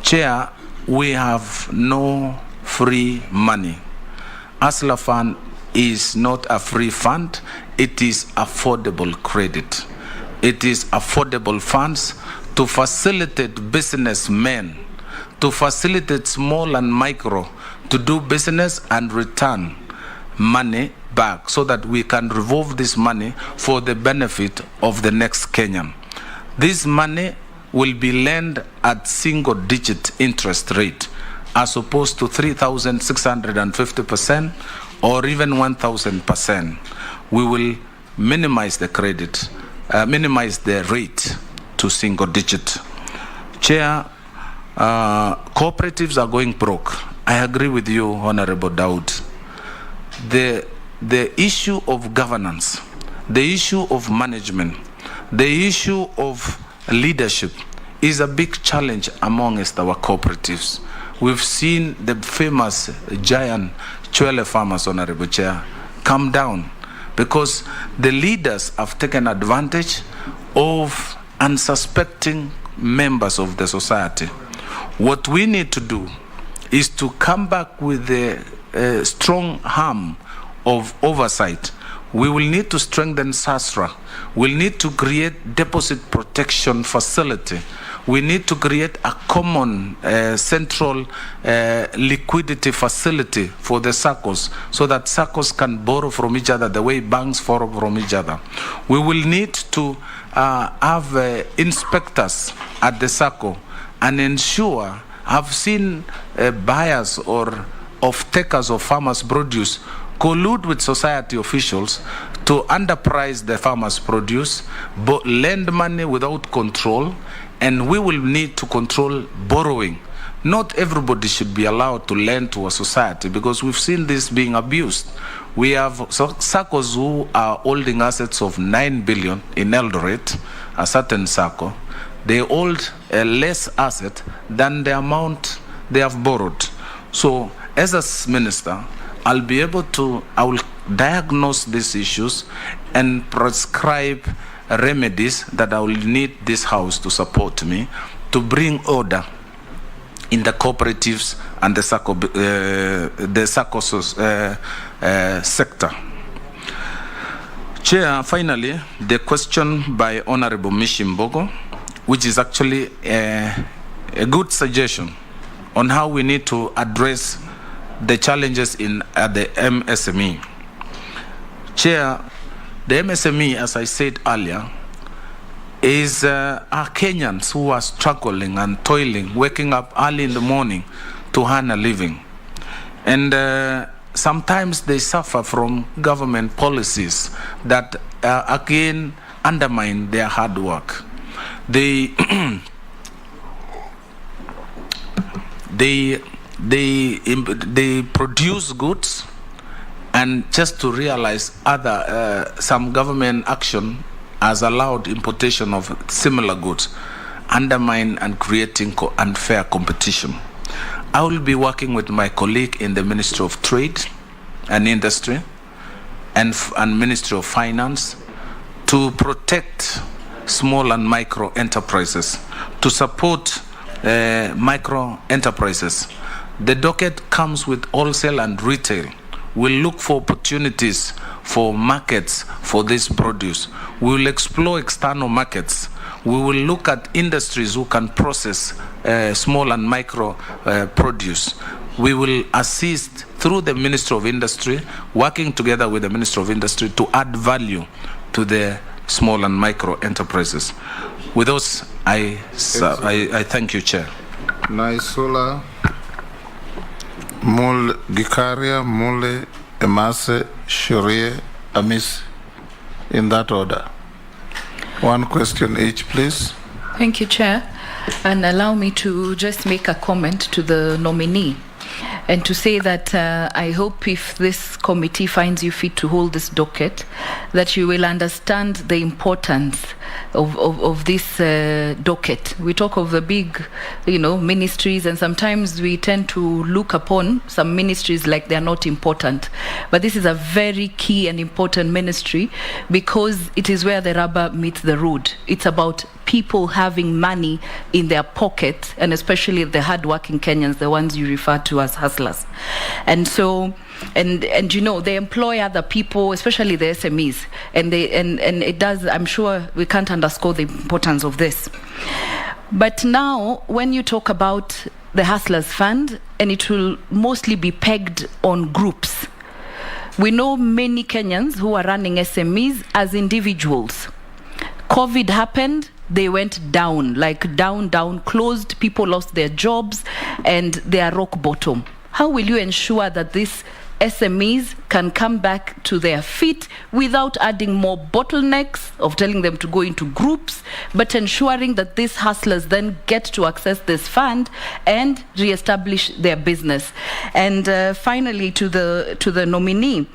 Chair, we have no free money. Hustler Fund is not a free fund, it is affordable credit. It is affordable funds to facilitate businessmen, to facilitate small and micro, to do business and return money back so that we can revolve this money for the benefit of the next Kenyan. This money will be lent at single-digit interest rate as opposed to 3,650% or even 1,000%. We will minimize the credit, minimize the rate to single-digit. Chair, cooperatives are going broke. I agree with you, Honorable Dawood. The issue of governance, the issue of management, the issue of leadership is a big challenge amongst our cooperatives. We've seen the famous giant Chwele farmers, Honorable Chair, come down because the leaders have taken advantage of unsuspecting members of the society. What we need to do is to come back with a strong arm of oversight. We will need to strengthen SASRA. We'll need to create deposit protection facility. We need to create a common central liquidity facility for the SACCOs so that SACCOs can borrow from each other the way banks borrow from each other. We will need to have inspectors at the SACCO and ensure, I've seen buyers or off-takers of farmers' produce collude with society officials to underprice the farmers' produce, but lend money without control, and we will need to control borrowing. Not everybody should be allowed to lend to a society, because we've seen this being abused. We have SACCOs who are holding assets of 9 billion in Eldoret, a certain SACCO. They hold a less asset than the amount they have borrowed. So as a minister, I will diagnose these issues and prescribe remedies that I will need this house to support me to bring order in the cooperatives and the SACCO sector. Chair, finally, the question by Honorable Mishimbogo, which is actually a good suggestion on how we need to address the challenges at the MSME. Chair, the MSME, as I said earlier, is are Kenyans who are struggling and toiling, waking up early in the morning to earn a living. And sometimes they suffer from government policies that again undermine their hard work. They produce goods, and just to realize some government action has allowed importation of similar goods, undermine and creating unfair competition. I will be working with my colleague in the Ministry of Trade and Industry and Ministry of Finance to protect small and micro enterprises, to support micro enterprises. The docket comes with wholesale and retail. We'll look for opportunities for markets for this produce. We will explore external markets. We will look at industries who can process small and micro produce. We will assist through the Ministry of Industry, working together with the Ministry of Industry to add value to the small and micro enterprises. With those, I thank you, Chair. Naisula, Mule Gikaria, Mule Emase, Shurie, Amis, in that order. One question each, please. Thank you, Chair. And allow me to just make a comment to the nominee and to say that I hope if this committee finds you fit to hold this docket, that you will understand the importance of this docket. We talk of the big, ministries, and sometimes we tend to look upon some ministries like they're not important. But this is a very key and important ministry because it is where the rubber meets the road. It's about people having money in their pocket, and especially the hardworking Kenyans, the ones you refer to as hustlers. And so, and they employ other people, especially the SMEs, and it does. I'm sure we can't underscore the importance of this. But now, when you talk about the Hustlers Fund, and it will mostly be pegged on groups. We know many Kenyans who are running SMEs as individuals. COVID happened, they went down, down, closed, people lost their jobs, and they are rock bottom. How will you ensure that these SMEs can come back to their feet without adding more bottlenecks of telling them to go into groups, but ensuring that these hustlers then get to access this fund and reestablish their business? And finally, to the nominee,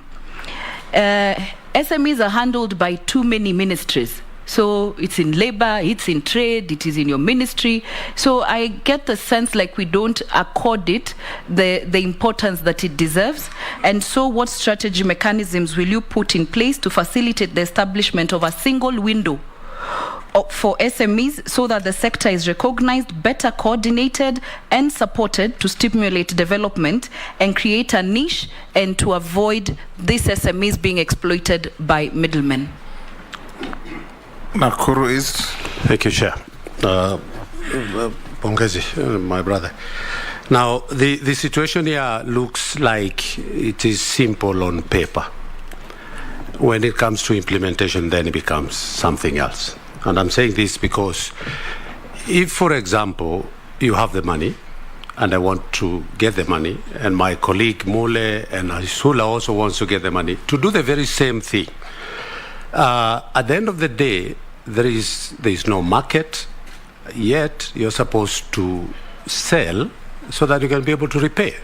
SMEs are handled by too many ministries. So it's in labor, it's in trade, it is in your ministry. So I get the sense like we don't accord it the importance that it deserves. And so what strategy mechanisms will you put in place to facilitate the establishment of a single window for SMEs so that the sector is recognized, better coordinated and supported to stimulate development and create a niche and to avoid these SMEs being exploited by middlemen? Nakuru East. Thank you, Chair. Pongezi, my brother. Now, the situation here looks like it is simple on paper. When it comes to implementation, then it becomes something else. And I'm saying this because if, for example, you have the money, and I want to get the money, and my colleague Mule and Isula also wants to get the money, to do the very same thing, at the end of the day, there is no market, yet you're supposed to sell so that you can be able to repay.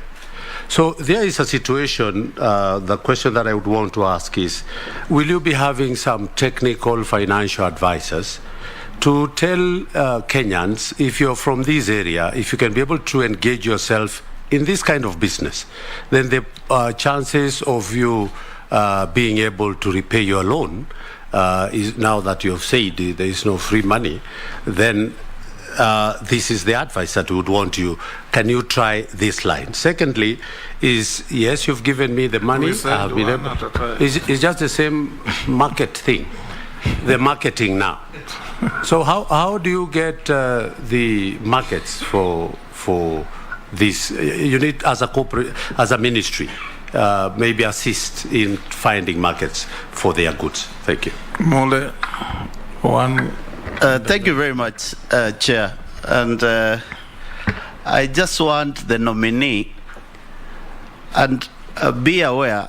So there is a situation, the question that I would want to ask is, will you be having some technical financial advisors to tell Kenyans, if you're from this area, if you can be able to engage yourself in this kind of business, then the chances of you being able to repay your loan is, now that you have said there is no free money, then this is the advice that we would want you. Can you try this line? Secondly, is yes, you've given me the money. It's just the same market thing, the marketing now. So how do you get the markets for this? You need, as a corporate, as a ministry, maybe assist in finding markets for their goods. Thank you. Mole, one. Thank you very much, Chair. And I just want the nominee, and be aware,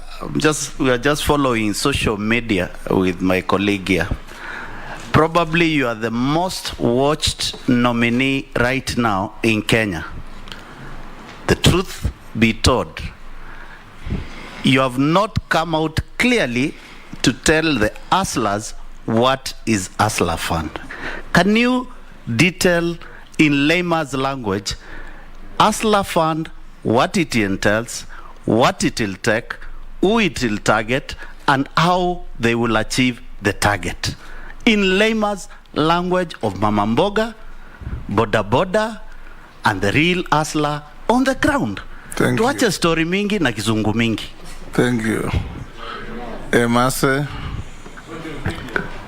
we are just following social media with my colleague here. Probably you are the most watched nominee right now in Kenya. The truth be told, you have not come out clearly to tell the hustlers what is Hustler Fund. Can you detail in layman's language Hustler Fund, what it entails, what it will take, who it will target, and how they will achieve the target? In layman's language of Mama Mboga, Boda Boda, and the real hustler on the ground. Thank you. Tuache story mingi na kizungu mingi. Thank you. Emase.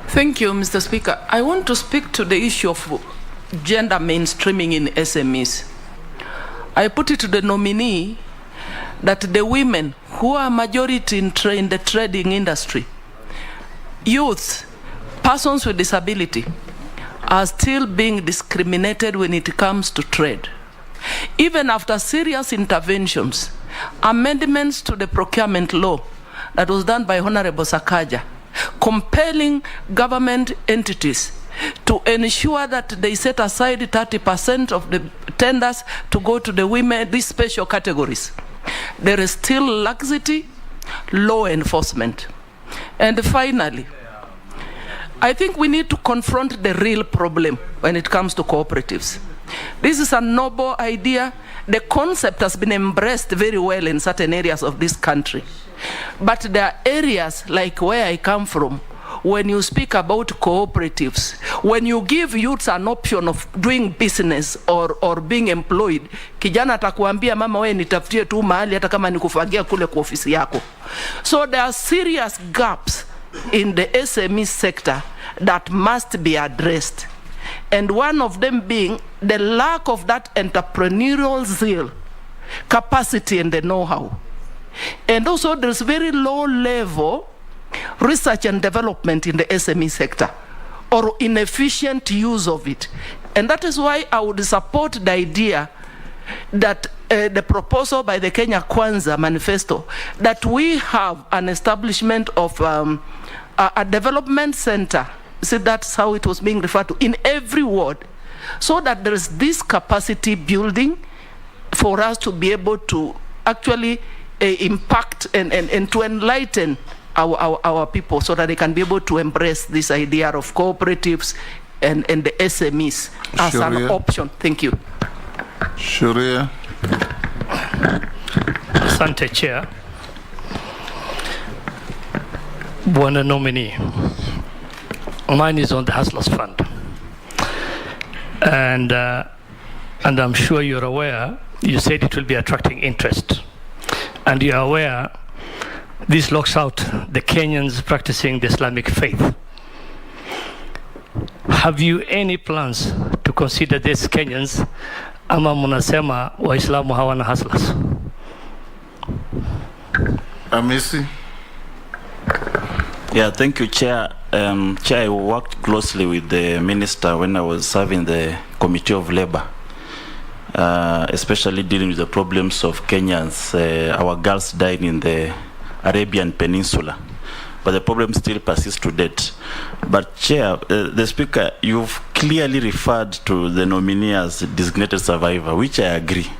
Thank you, Mr. Speaker. I want to speak to the issue of gender mainstreaming in SMEs. I put it to the nominee that the women who are majority in the trading industry, youth, persons with disability, are still being discriminated when it comes to trade. Even after serious interventions, amendments to the procurement law that was done by Honorable Sakaja, compelling government entities to ensure that they set aside 30% of the tenders to go to the women, these special categories. There is still laxity, law enforcement. And finally, I think we need to confront the real problem when it comes to cooperatives. This is a noble idea. The concept has been embraced very well in certain areas of this country. But there are areas like where I come from, when you speak about cooperatives, when you give youths an option of doing business or being employed, kijana atakuambia mama we nitafutie tu mahali hata kama nikufagia kule kwa ofisi yako. So there are serious gaps in the SME sector that must be addressed. And one of them being the lack of that entrepreneurial zeal, capacity, and the know-how. And also there's very low level research and development in the SME sector, or inefficient use of it. And that is why I would support the idea that the proposal by the Kenya Kwanza manifesto, that we have an establishment of a development center. See, that's how it was being referred to, in every ward, so that there is this capacity building for us to be able to actually impact and to enlighten our people, so that they can be able to embrace this idea of cooperatives and the SMEs as an option. Thank you. Sharia. Asante Chair. Bwana nominee, mine is on the Hustlers Fund. And I'm sure you're aware, you said it will be attracting interest. And you're aware this locks out the Kenyans practicing the Islamic faith. Have you any plans to consider these Kenyans, ama munasema Waislamu hawana hustlers? Amisi. Yeah, thank you, Chair. Chair, I worked closely with the Minister when I was serving the Committee of Labour, especially dealing with the problems of Kenyans, our girls dying in the Arabian Peninsula. But the problem still persists to date. But Chair, the Speaker, you've clearly referred to the nominee as designated survivor, which I agree.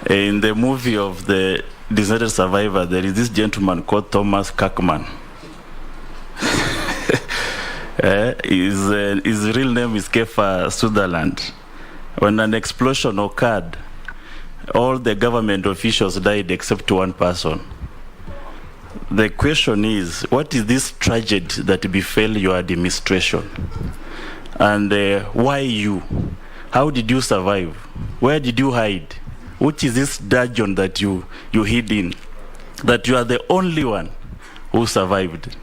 In the movie of the designated survivor, there is this gentleman called Thomas Kirkman. His real name is Kefa Sutherland. When an explosion occurred, all the government officials died except one person. The question is, what is this tragedy that befell your administration? And why you? How did you survive? Where did you hide? Which is this dungeon that you hid in? That you are the only one who survived.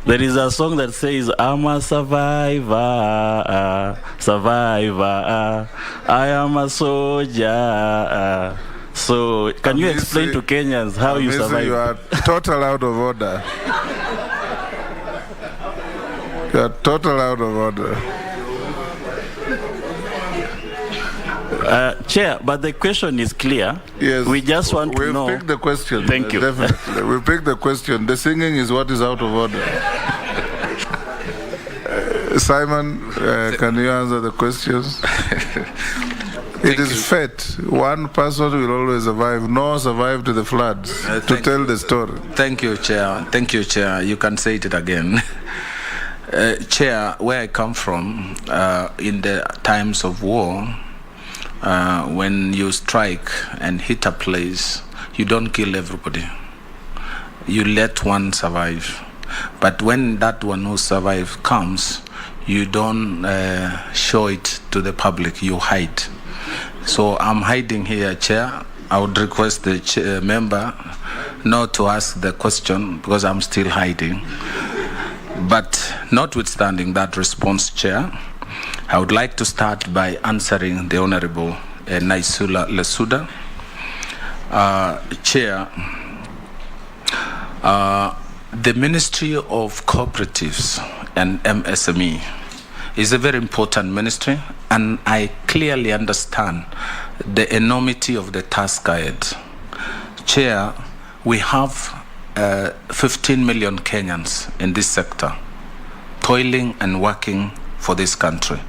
There is a song that says, I'm a survivor, survivor, I am a soldier. So, can you explain to Kenyans how you survive? You are total out of order. You are total out of order. Chair, but the question is clear. Yes. We just want to know. We'll pick the question. Thank you. Definitely. We'll pick the question. The singing is what is out of order. Simon, can you answer the questions? It is fate. One person will always survive. Noah survived the floods to tell the story. Thank you, Chair. Thank you, Chair. You can say it again. Chair, where I come from, in the times of war, when you strike and hit a place, you don't kill everybody. You let one survive. But when that one who survived comes, you don't show it to the public, you hide. So I'm hiding here, Chair. I would request the member not to ask the question because I'm still hiding. But notwithstanding that response, Chair, I would like to start by answering the Honorable Naisula Lesuda. Chair, the Ministry of Cooperatives and MSME is a very important ministry, and I clearly understand the enormity of the task ahead. Chair, we have 15 million Kenyans in this sector, toiling and working for this country.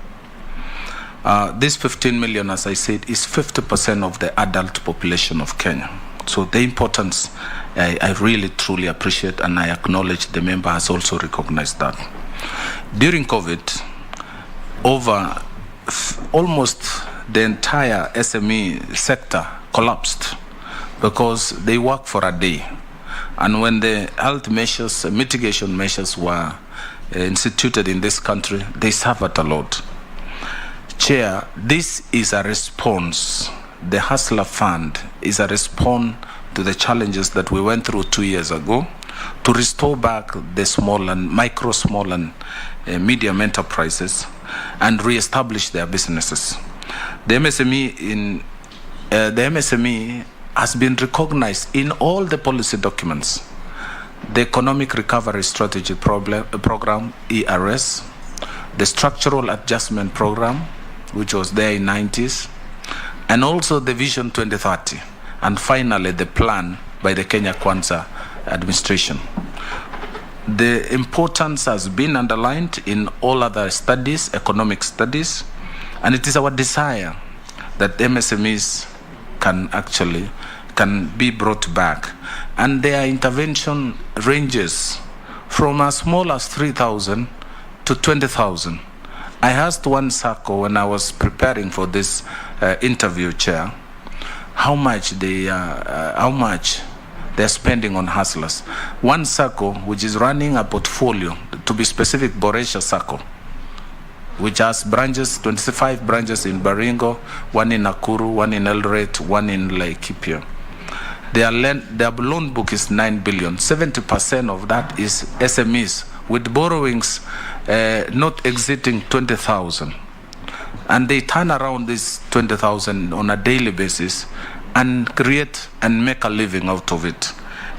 This 15 million, as I said, is 50% of the adult population of Kenya. So the importance, I really truly appreciate, and I acknowledge the member has also recognized that. During COVID, almost the entire SME sector collapsed because they work for a day. And when the health measures, mitigation measures were instituted in this country, they suffered a lot. Chair, this is a response. The Hustler Fund is a response to the challenges that we went through 2 years ago to restore back the small and micro, small and medium enterprises and reestablish their businesses. The MSME has been recognized in all the policy documents. The Economic Recovery Strategy Program, ERS, the Structural Adjustment Program, which was there in 90s, and also the Vision 2030, and finally the plan by the Kenya Kwanza administration. The importance has been underlined in all other studies, economic studies, and it is our desire that MSMEs can be brought back. And their intervention ranges from as small as 3,000 to 20,000. I asked one circle when I was preparing for this interview, Chair, how much they're spending on hustlers. One circle, which is running a portfolio, to be specific, Boresha Circle, which has branches, 25 branches in Baringo, one in Nakuru, one in Eldoret, one in Laikipia. Their loan book is 9 billion. 70% of that is SMEs, with borrowings not exceeding 20,000. And they turn around this 20,000 on a daily basis and create and make a living out of it.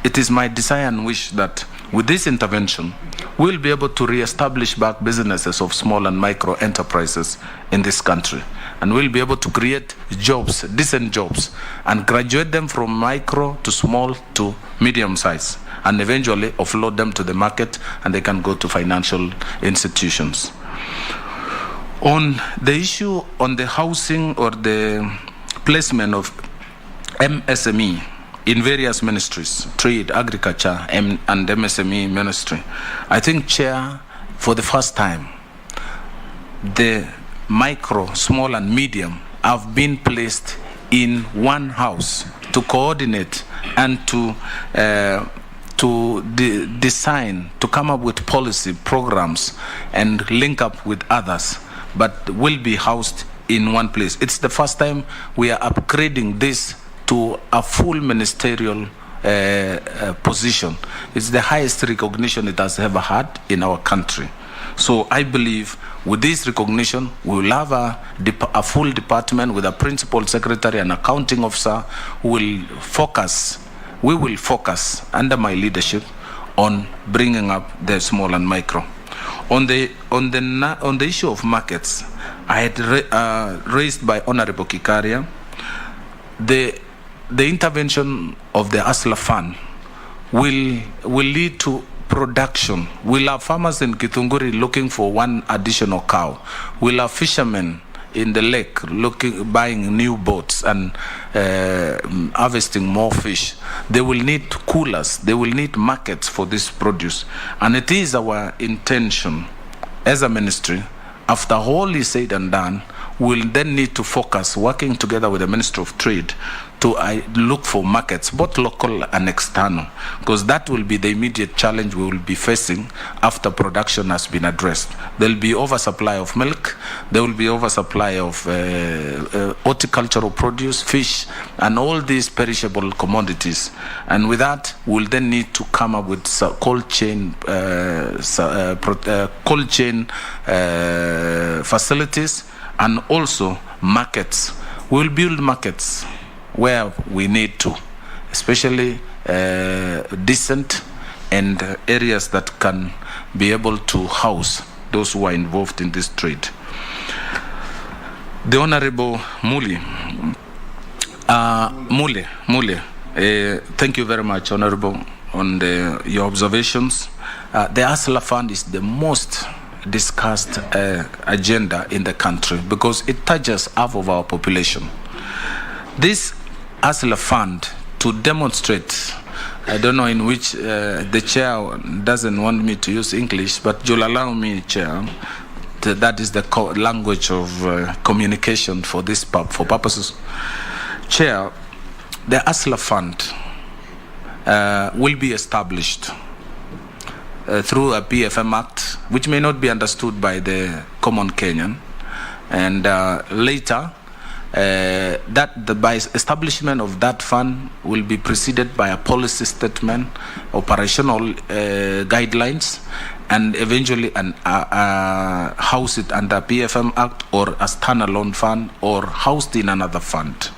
It is my desire and wish that with this intervention, we'll be able to re-establish back businesses of small and micro enterprises in this country. And we'll be able to create jobs, decent jobs, and graduate them from micro to small to medium size. and eventually offload them to the market, and they can go to financial institutions. On the issue on the housing or the placement of MSME in various ministries, trade, agriculture, and MSME ministry, I think, Chair, for the first time, the micro, small, and medium have been placed in one house to coordinate and to design, to come up with policy programs and link up with others, but will be housed in one place. It's the first time we are upgrading this to a full ministerial position. It's the highest recognition it has ever had in our country. So I believe with this recognition, we will have a full department with a principal secretary and accounting officer who will focus, we will focus under my leadership on bringing up the small and micro. On the issue of markets, I had raised by Honorable Kikaria, the intervention of the ASLA fund will lead to production. We'll have farmers in Githunguri looking for one additional cow. We'll have fishermen in the lake buying new boats and harvesting more fish. They will need coolers. They will need markets for this produce. And it is our intention as a ministry, after all is said and done, we'll then need to focus, working together with the Ministry of Trade, to look for markets, both local and external, because that will be the immediate challenge we will be facing after production has been addressed. There will be oversupply of milk, there will be oversupply of horticultural produce, fish, and all these perishable commodities. And with that, we'll then need to come up with cold chain facilities and also markets. We'll build markets where we need to, especially decent and areas that can be able to house those who are involved in this trade. The Honorable Mule, thank you very much, Honorable, on your observations. The ASLA Fund is the most discussed agenda in the country because it touches half of our population. This ASLA Fund, to demonstrate, I don't know in which the chair doesn't want me to use English, but you'll allow me, Chair, that is the language of communication for this for purposes. Chair, the ASLA Fund will be established through a PFM Act, which may not be understood by the common Kenyan, and later by establishment of that fund will be preceded by a policy statement, operational guidelines, and eventually house it under PFM Act or a standalone fund or housed in another fund.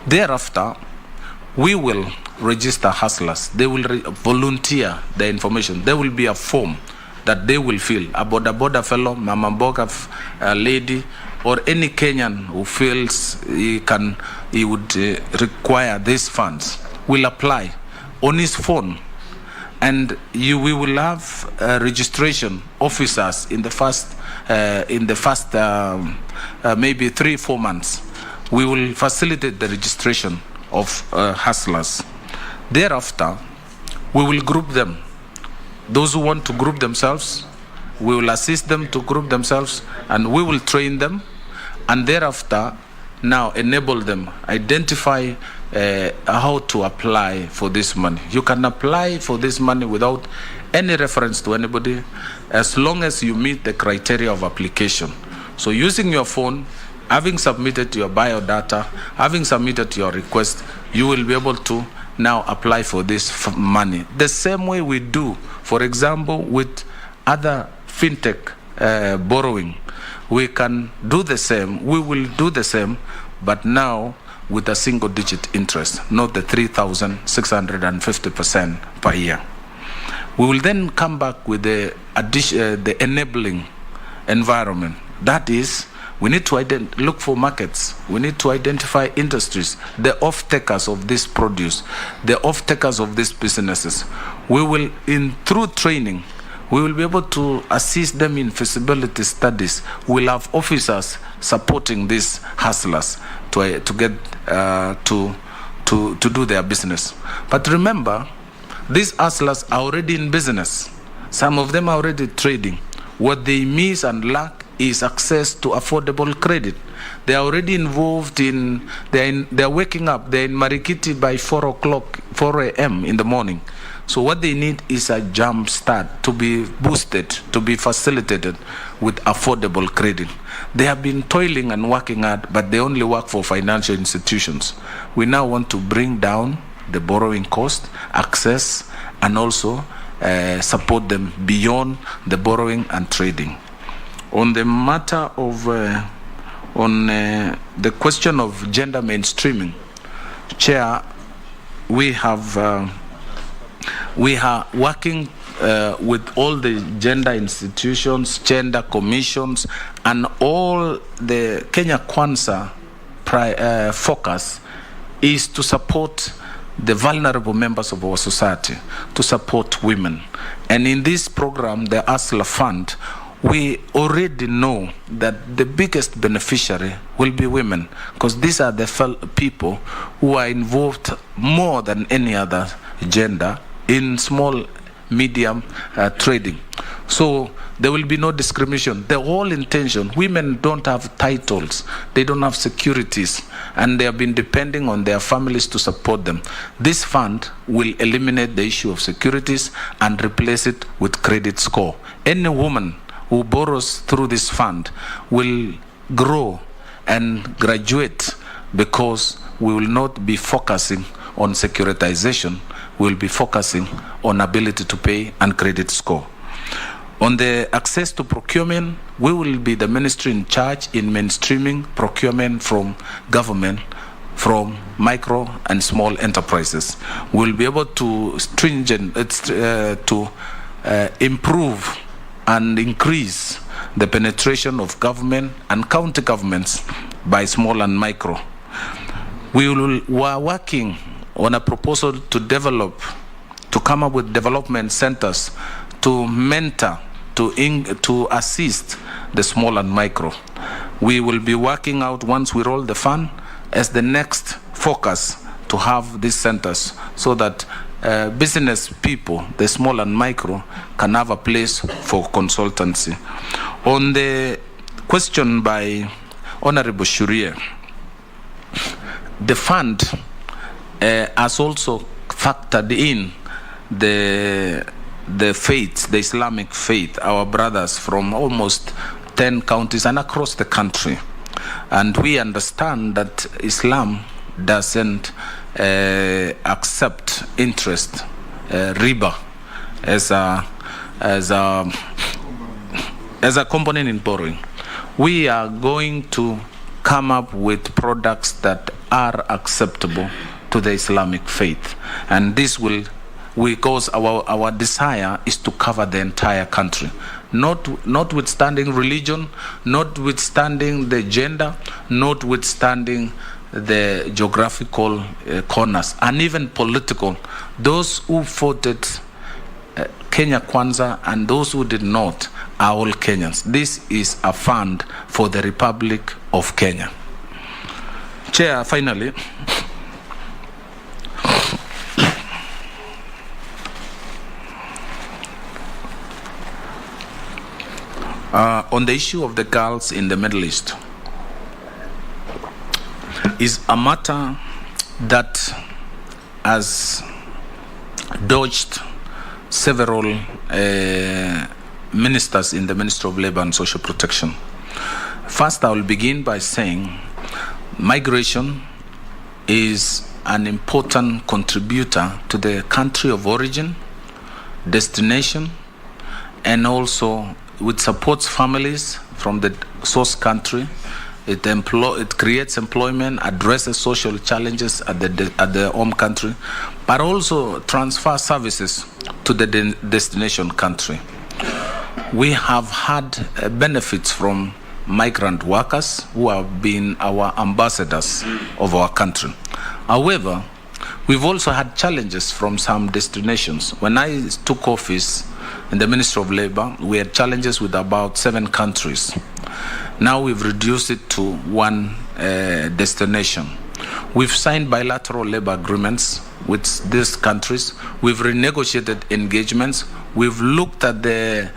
Thereafter, we will register hustlers. They will volunteer the information. There will be a form that they will fill. A boda fellow, mama mboga lady, or any Kenyan who feels he would require these funds will apply on his phone, and we will have registration officers in the first maybe 3-4 months. We will facilitate the registration of hustlers. Thereafter, we will group them. Those who want to group themselves, we will assist them to group themselves, and we will train them, and thereafter now enable them, identify how to apply for this money. You can apply for this money without any reference to anybody, as long as you meet the criteria of application. So using your phone, having submitted your biodata, having submitted your request, you will be able to now apply for this money. The same way we do, for example, with other fintech borrowing. We can do the same, we will do the same, but now with a single digit interest, not the 3,650% per year. We will then come back with the enabling environment. That is, We need to look for markets. We need to identify industries, the off-takers of this produce, the off-takers of these businesses. We will, through training, we will be able to assist them in feasibility studies. We'll have officers supporting these hustlers to get to do their business. But remember, these hustlers are already in business. Some of them are already trading. What they miss and lack is access to affordable credit. They are already involved they're waking up, they're in Marikiti by 4 a.m. in the morning. So what they need is a jump start to be boosted, to be facilitated with affordable credit. They have been toiling and working hard, but they only work for financial institutions. We now want to bring down the borrowing cost, access, and also support them beyond the borrowing and trading. On the matter of, the question of gender mainstreaming, Chair, we are working with all the gender institutions, gender commissions, and all the Kenya Kwanza focus is to support the vulnerable members of our society, to support women. And in this program, the ASLA Fund, we already know that the biggest beneficiary will be women, because these are the people who are involved more than any other gender in small, medium trading. So there will be no discrimination. The whole intention, women don't have titles, they don't have securities, and they have been depending on their families to support them. This fund will eliminate the issue of securities and replace it with credit score. Any woman who borrows through this fund will grow and graduate, because we will not be focusing on securitization, we will be focusing on ability to pay and credit score. On the access to procurement, we will be the ministry in charge in mainstreaming procurement from government, from micro and small enterprises. We'll be able to improve and increase the penetration of government and county governments by small and micro. We are working on a proposal to come up with development centers to mentor, to assist the small and micro. We will be working out, once we roll the fund, as the next focus to have these centers, so that business people, the small and micro, can have a place for consultancy. On the question by Honorable Shuria, the fund has also factored in the faith, the Islamic faith, our brothers from almost 10 counties and across the country. And we understand that Islam doesn't accept interest, riba, as a component in borrowing. We are going to come up with products that are acceptable to the Islamic faith, and this will, because our desire is to cover the entire country, notwithstanding religion, notwithstanding the gender, notwithstanding the geographical corners, and even political. Those who voted Kenya Kwanza and those who did not are all Kenyans. This is a fund for the Republic of Kenya. Chair, finally, on the issue of the girls in the Middle East, is a matter that has dodged several ministers in the Ministry of Labor and Social Protection. First, I will begin by saying migration is an important contributor to the country of origin, destination, and also it supports families from the source country. It creates employment, addresses social challenges at the home country, but also transfers services to the destination country. We have had benefits from migrant workers who have been our ambassadors of our country. However, we've also had challenges from some destinations. When I took office in the Ministry of Labor, we had challenges with about 7 countries. Now we've reduced it to 1 destination. We've signed bilateral labor agreements with these countries. We've renegotiated engagements. We've looked at the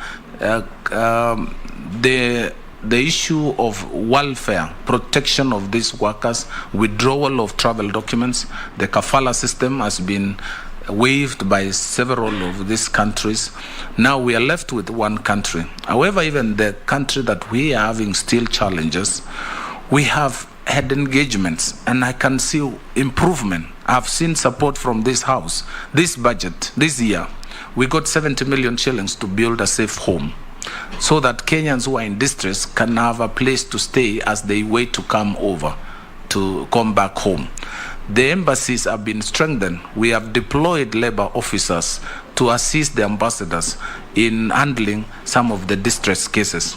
issue of welfare, protection of these workers, withdrawal of travel documents. The kafala system has been waived by several of these countries. Now we are left with 1 country. However, even the country that we are having still challenges, we have had engagements, and I can see improvement. I've seen support from this house. This budget, this year, we got 70 million shillings to build a safe home, so that Kenyans who are in distress can have a place to stay as they wait to come back home. The embassies have been strengthened. We have deployed labor officers to assist the ambassadors in handling some of the distress cases.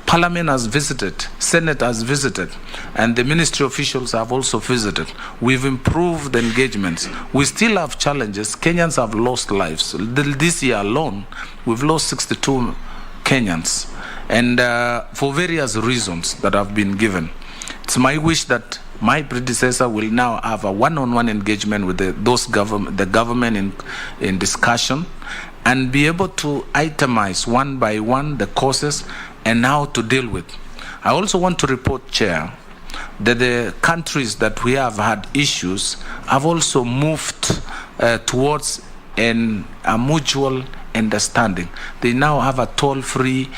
Parliament has visited, Senate has visited, and the ministry officials have also visited. We've improved the engagements. We still have challenges. Kenyans have lost lives. This year alone, we've lost 62 Kenyans, and for various reasons that have been given. It's my wish that my predecessor will now have a one-on-one engagement with the government in discussion, and be able to itemize one by one the causes and how to deal with. I also want to report, Chair, that the countries that we have had issues have also moved towards a mutual understanding. They now have a toll-free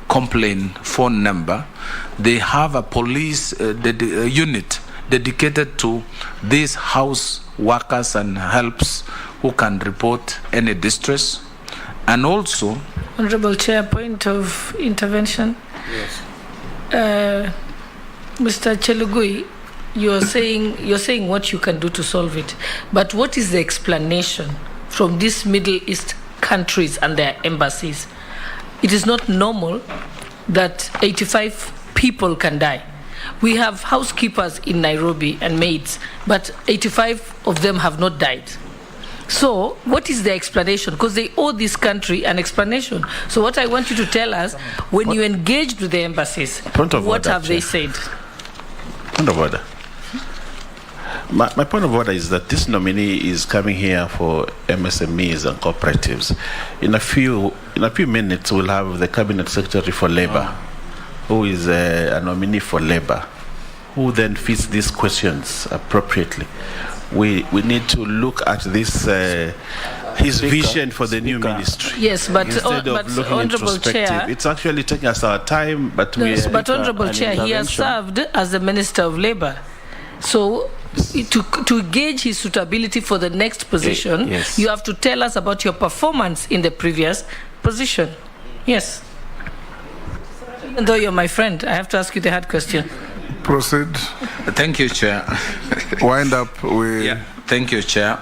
complaint phone number. They have a police unit dedicated to these house workers and helps who can report any distress. And also, Honorable Chair, point of intervention. Yes. Mr. Chelugui, you're saying what you can do to solve it, but what is the explanation from these Middle East countries and their embassies? It is not normal that 85 people can die. We have housekeepers in Nairobi and maids, but 85 of them have not died. So what is the explanation? Because they owe this country an explanation. So what I want you to tell us, when you engaged with the embassies, what have they said? Point of order. My point of order is that this nominee is coming here for MSMEs and cooperatives. In a few minutes, we'll have the Cabinet Secretary for Labor, who is a nominee for Labor, who then fits these questions appropriately. We need to look at this his vision for the new ministry. Yes, but instead of looking Honorable Chair, it's actually taking us our time. But Honorable Chair, he has served as the Minister of Labor, so to gauge his suitability for the next position, yes, you have to tell us about your performance in the previous position. Yes. Even though you're my friend, I have to ask you the hard question. Proceed. Thank you, Chair. Wind up with... Yeah, thank you, Chair.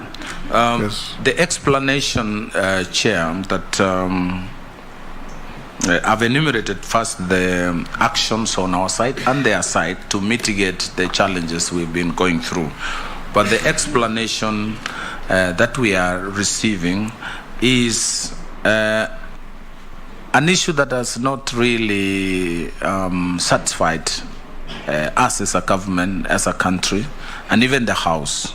Yes. The explanation, Chair, that I've enumerated first the actions on our side and their side to mitigate the challenges we've been going through. But the explanation that we are receiving is an issue that has not really satisfied us as a government, as a country, and even the House.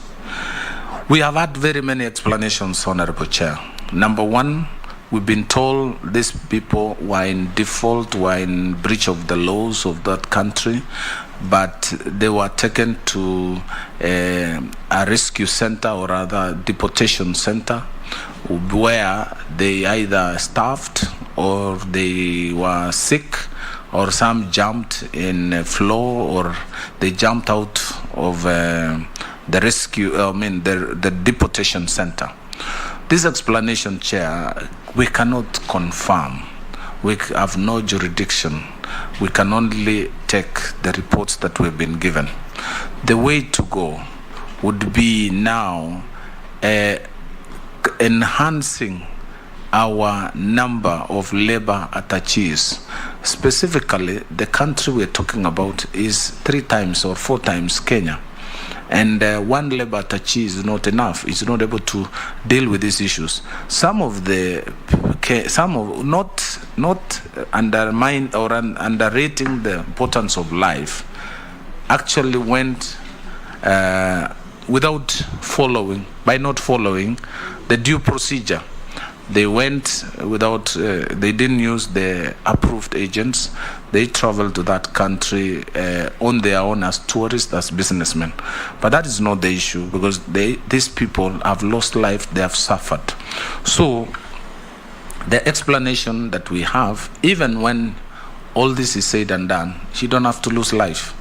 We have had very many explanations, Honorable Chair. Number one, we've been told these people were in default, were in breach of the laws of that country, but they were taken to a rescue center, or rather deportation center, where they either starved or they were sick, or some jumped in a floor, or they jumped out of the deportation center. This explanation, Chair, we cannot confirm. We have no jurisdiction. We can only take the reports that we've been given. The way to go would be now enhancing our number of labor attaches Specifically, the country we're talking about is 3 times or 4 times Kenya. And one labor attaché is not enough. It's not able to deal with these issues. Some of not undermine or underrating the importance of life, actually went without following, by not following the due procedure. They went without, they didn't use the approved agents. They traveled to that country on their own as tourists, as businessmen. But that is not the issue, because these people have lost life, they have suffered. So the explanation that we have, even when all this is said and done, you don't have to lose life.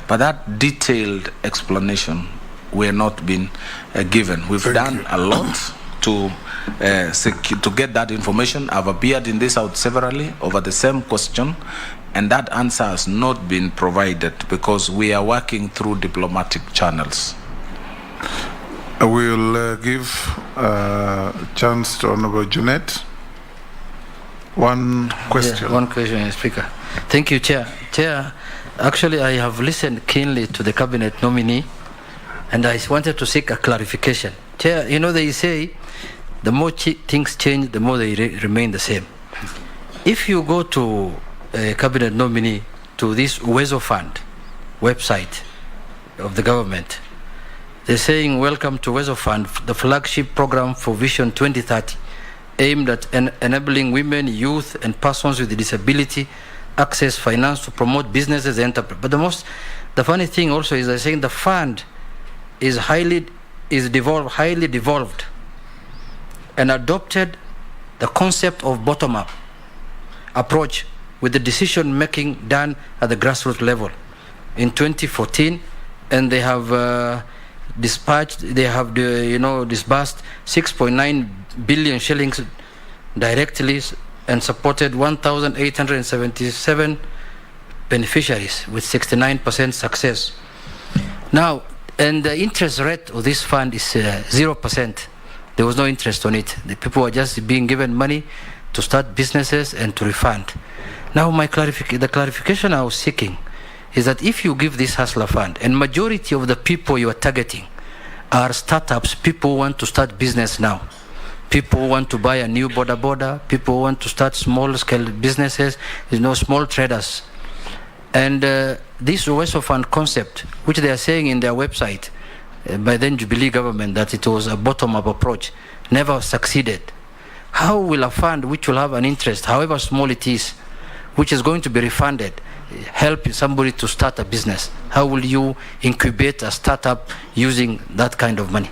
But that detailed explanation we're not being given. We've done a lot to get that information. I've appeared in this out severally over the same question, and that answer has not been provided because we are working through diplomatic channels. We'll give a chance to Honorable Junet. One question. Yeah, one question, Speaker. Thank you, Chair. Chair, actually, I have listened keenly to the cabinet nominee, and I wanted to seek a clarification. Chair, you know, they say the more things change, the more they remain the same. If you go to a cabinet nominee to this Wezo Fund website of the government, they're saying, welcome to Wezo Fund, the flagship program for Vision 2030, aimed at enabling women, youth, and persons with disability access finance to promote businesses and enterprise. But the funny thing also is they're saying the fund is highly devolved and adopted the concept of bottom-up approach with the decision-making done at the grassroots level in 2014, and they have disbursed 6.9 billion shillings directly and supported 1,877 beneficiaries with 69% success. Now, and the interest rate of this fund is 0%. There was no interest on it. The people were just being given money to start businesses and to refund. Now, the clarification I was seeking is that if you give this hustler fund, and majority of the people you are targeting are startups, people who want to start business now. People who want to buy a new border, people who want to start small-scale businesses, small traders. And this Wezo Fund concept, which they are saying in their website, by then Jubilee government, that it was a bottom-up approach, never succeeded. How will a fund which will have an interest, however small it is, which is going to be refunded, help somebody to start a business? How will you incubate a startup using that kind of money?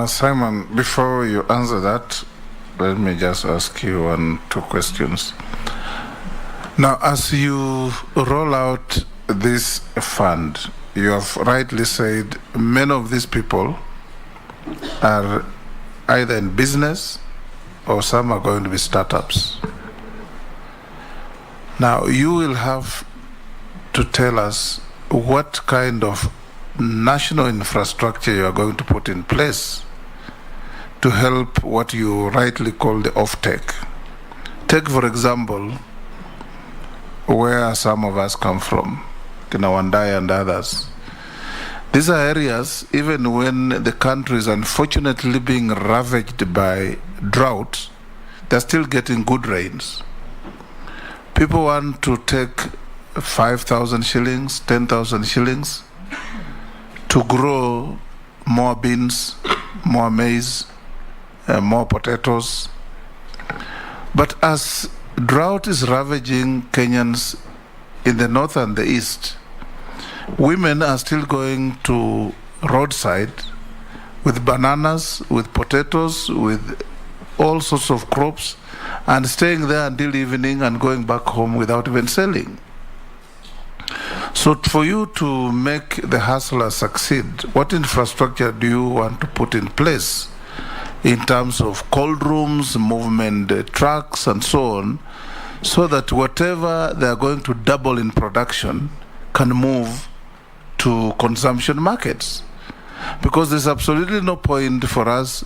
Simon, before you answer that, let me just ask you 2 questions. Now, as you roll out this fund, you have rightly said many of these people are either in business or some are going to be startups. Now, you will have to tell us what kind of national infrastructure you are going to put in place to help what you rightly call the off-take. Take, for example, where some of us come from, Kinawandai and others. These are areas, even when the country is unfortunately being ravaged by drought, they're still getting good rains. People want to take 5,000 shillings, 10,000 shillings to grow more beans, more maize, more potatoes. But as drought is ravaging Kenyans in the north and the east, women are still going to roadside with bananas, with potatoes, with all sorts of crops, and staying there until evening and going back home without even selling. So for you to make the hustler succeed, what infrastructure do you want to put in place in terms of cold rooms, movement trucks, and so on, so that whatever they are going to double in production can move to consumption markets? Because there's absolutely no point for us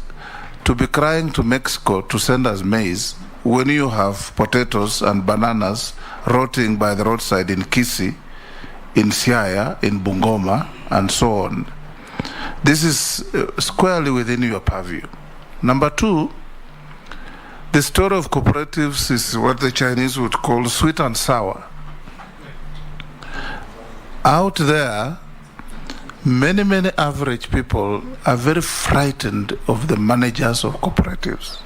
to be crying to Mexico to send us maize when you have potatoes and bananas rotting by the roadside in Kisii, in Siaya, in Bungoma, and so on. This is squarely within your purview. Number two, the story of cooperatives is what the Chinese would call sweet and sour. Out there, many average people are very frightened of the managers of cooperatives.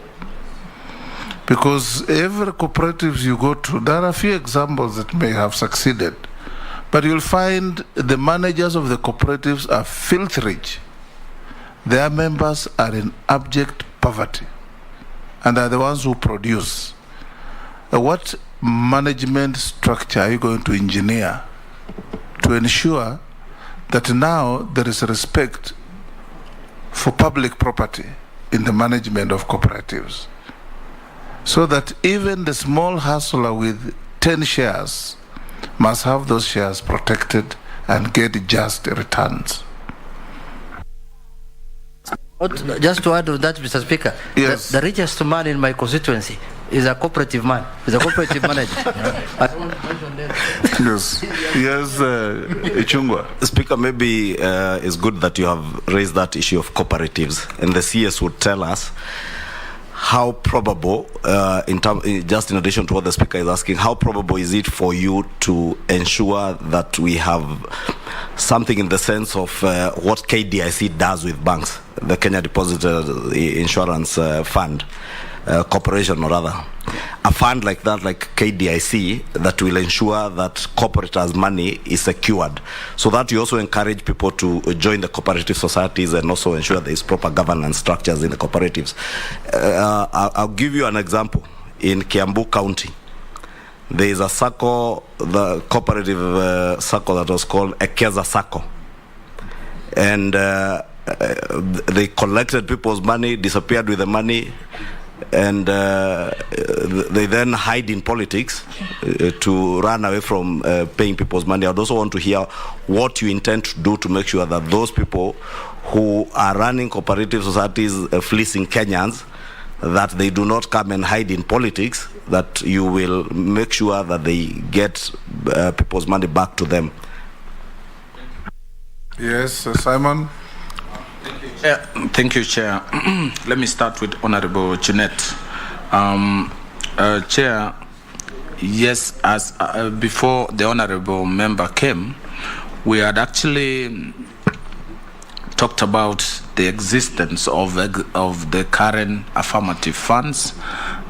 Because every cooperatives you go to, there are a few examples that may have succeeded, but you'll find the managers of the cooperatives are filthy rich. Their members are in abject poverty and are the ones who produce. What management structure are you going to engineer to ensure that now there is respect for public property in the management of cooperatives, so that even the small hustler with 10 shares must have those shares protected and get just returns? Just to add to that, Mr. Speaker, yes. The richest man in my constituency is a cooperative man, is a cooperative manager. I don't want to mention that. Yes, Ichungwa. Speaker, maybe it's good that you have raised that issue of cooperatives, and the CS would tell us how probable, just in addition to what the Speaker is asking, how probable is it for you to ensure that we have something in the sense of what KDIC does with banks, the Kenya Depository Insurance Fund, corporation or rather, a fund like that, like KDIC, that will ensure that cooperators' money is secured, so that you also encourage people to join the cooperative societies and also ensure there is proper governance structures in the cooperatives. I'll give you an example. In Kiambu County, there is a SACCO, the cooperative SACCO that was called Ekeza SACCO, and they collected people's money, disappeared with the money, and they then hide in politics to run away from paying people's money. I would also want to hear what you intend to do to make sure that those people who are running cooperative societies fleecing Kenyans, that they do not come and hide in politics, that you will make sure that they get people's money back to them. Yes, Simon. Thank you, Chair. Let me start with Honorable Jeanette. Chair, yes, as before the Honorable member came, we had actually talked about the existence of the current affirmative funds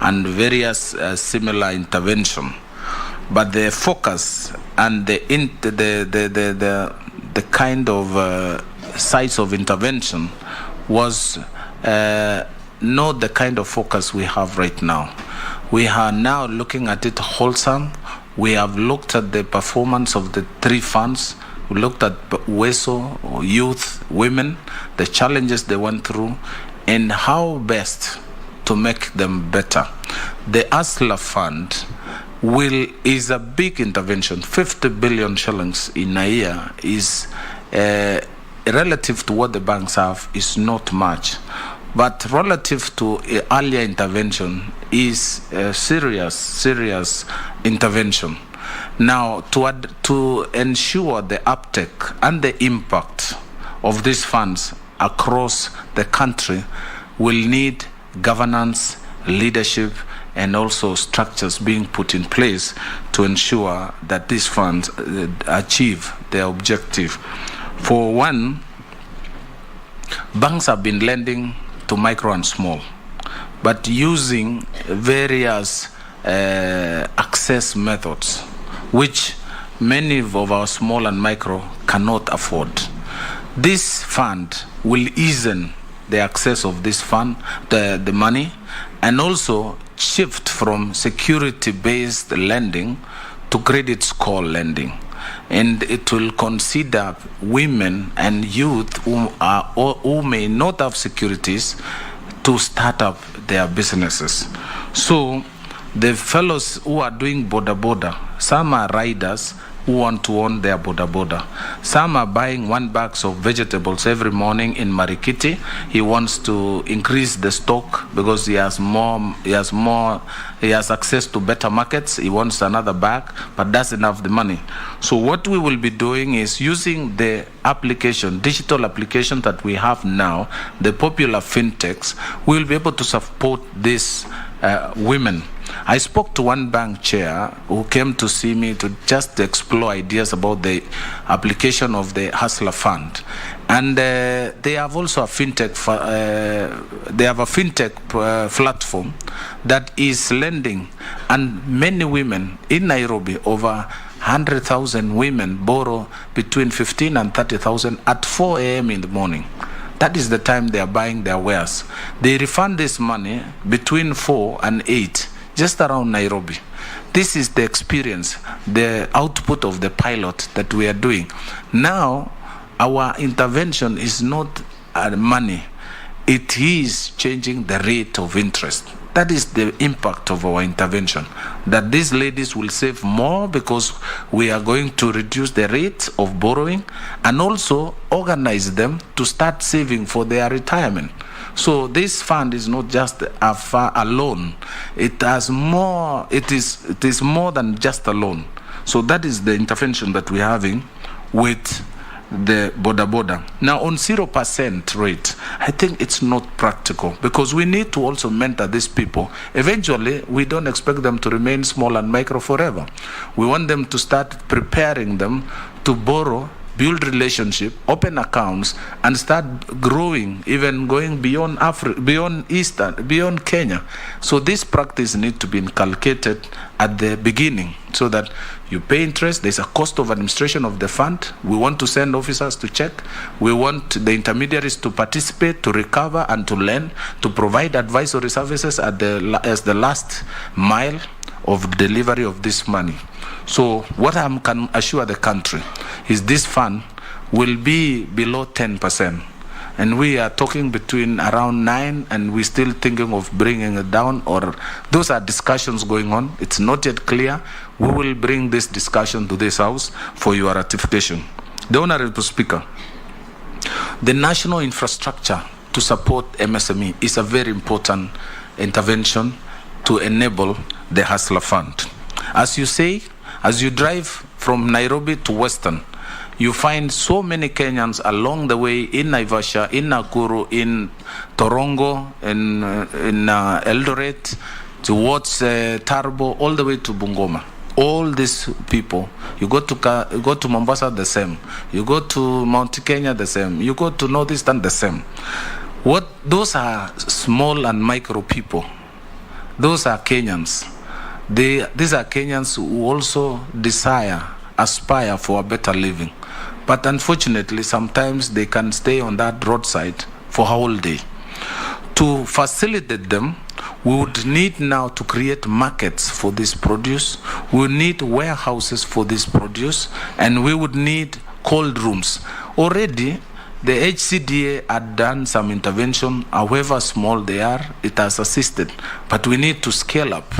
and various similar intervention, but the focus and the kind of size of intervention was not the kind of focus we have right now. We are now looking at it wholesome. We have looked at the performance of the three funds. We looked at WESO, youth, women, the challenges they went through, and how best to make them better. The ASLA fund is a big intervention. 50 billion shillings in a year is relative to what the banks have is not much, but relative to earlier intervention is a serious intervention. Now, to ensure the uptake and the impact of these funds across the country, will need governance, leadership, and also structures being put in place to ensure that these funds achieve their objective. For one, banks have been lending to micro and small, but using various access methods, which many of our small and micro cannot afford. This fund will ease the access of this fund, the money, and also shift from security-based lending to credit score lending. And it will consider women and youth who may not have securities to start up their businesses. So the fellows who are doing border, some are riders, who want to own their boda. Some are buying 1 bag of vegetables every morning in Marikiti. He wants to increase the stock because he has access to better markets. He wants another bag, but doesn't have the money. So what we will be doing is using the digital application that we have now, the popular fintechs. We will be able to support these women. I spoke to one bank chair who came to see me to just explore ideas about the application of the Hustler Fund, and they have also a fintech. They have a fintech platform that is lending, and many women in Nairobi, over 100,000 women, borrow between 15 and 30,000 at 4 a.m. in the morning. That is the time they are buying their wares. They refund this money between 4 and 8, just around Nairobi. This is the experience, the output of the pilot that we are doing. Now, our intervention is not money. It is changing the rate of interest. That is the impact of our intervention, that these ladies will save more because we are going to reduce the rate of borrowing and also organize them to start saving for their retirement. So this fund is not just a loan. It has more. It is more than just a loan. So that is the intervention that we're having with the boda. Now on 0% rate, I think it's not practical because we need to also mentor these people. Eventually, we don't expect them to remain small and micro forever. We want them to start preparing them to borrow, build relationship, open accounts, and start growing, even going beyond Africa, beyond Eastern, beyond Kenya. So this practice needs to be inculcated at the beginning so that you pay interest. There's a cost of administration of the fund. We want to send officers to check. We want the intermediaries to participate, to recover, and to lend, to provide advisory services as the last mile of delivery of this money. So what I can assure the country is this fund will be below 10%. And we are talking between around 9, and we're still thinking of bringing it down, or those are discussions going on. It's not yet clear. We will bring this discussion to this House for your ratification. The Honorable Speaker, the national infrastructure to support MSME is a very important intervention to enable the Hustler Fund. As you say, as you drive from Nairobi to Western, you find so many Kenyans along the way in Naivasha, in Nakuru, in Torongo, in Eldoret, towards Tarbo, all the way to Bungoma. All these people, you go to Mombasa, the same. You go to Mount Kenya, the same. You go to Northeastern, the same. Those are small and micro people. Those are Kenyans. These are Kenyans who also aspire for a better living. But unfortunately, sometimes they can stay on that roadside for a whole day. To facilitate them, we would need now to create markets for this produce. We would need warehouses for this produce, and we would need cold rooms. Already, the HCDA had done some intervention, however small they are, it has assisted. But we need to scale up.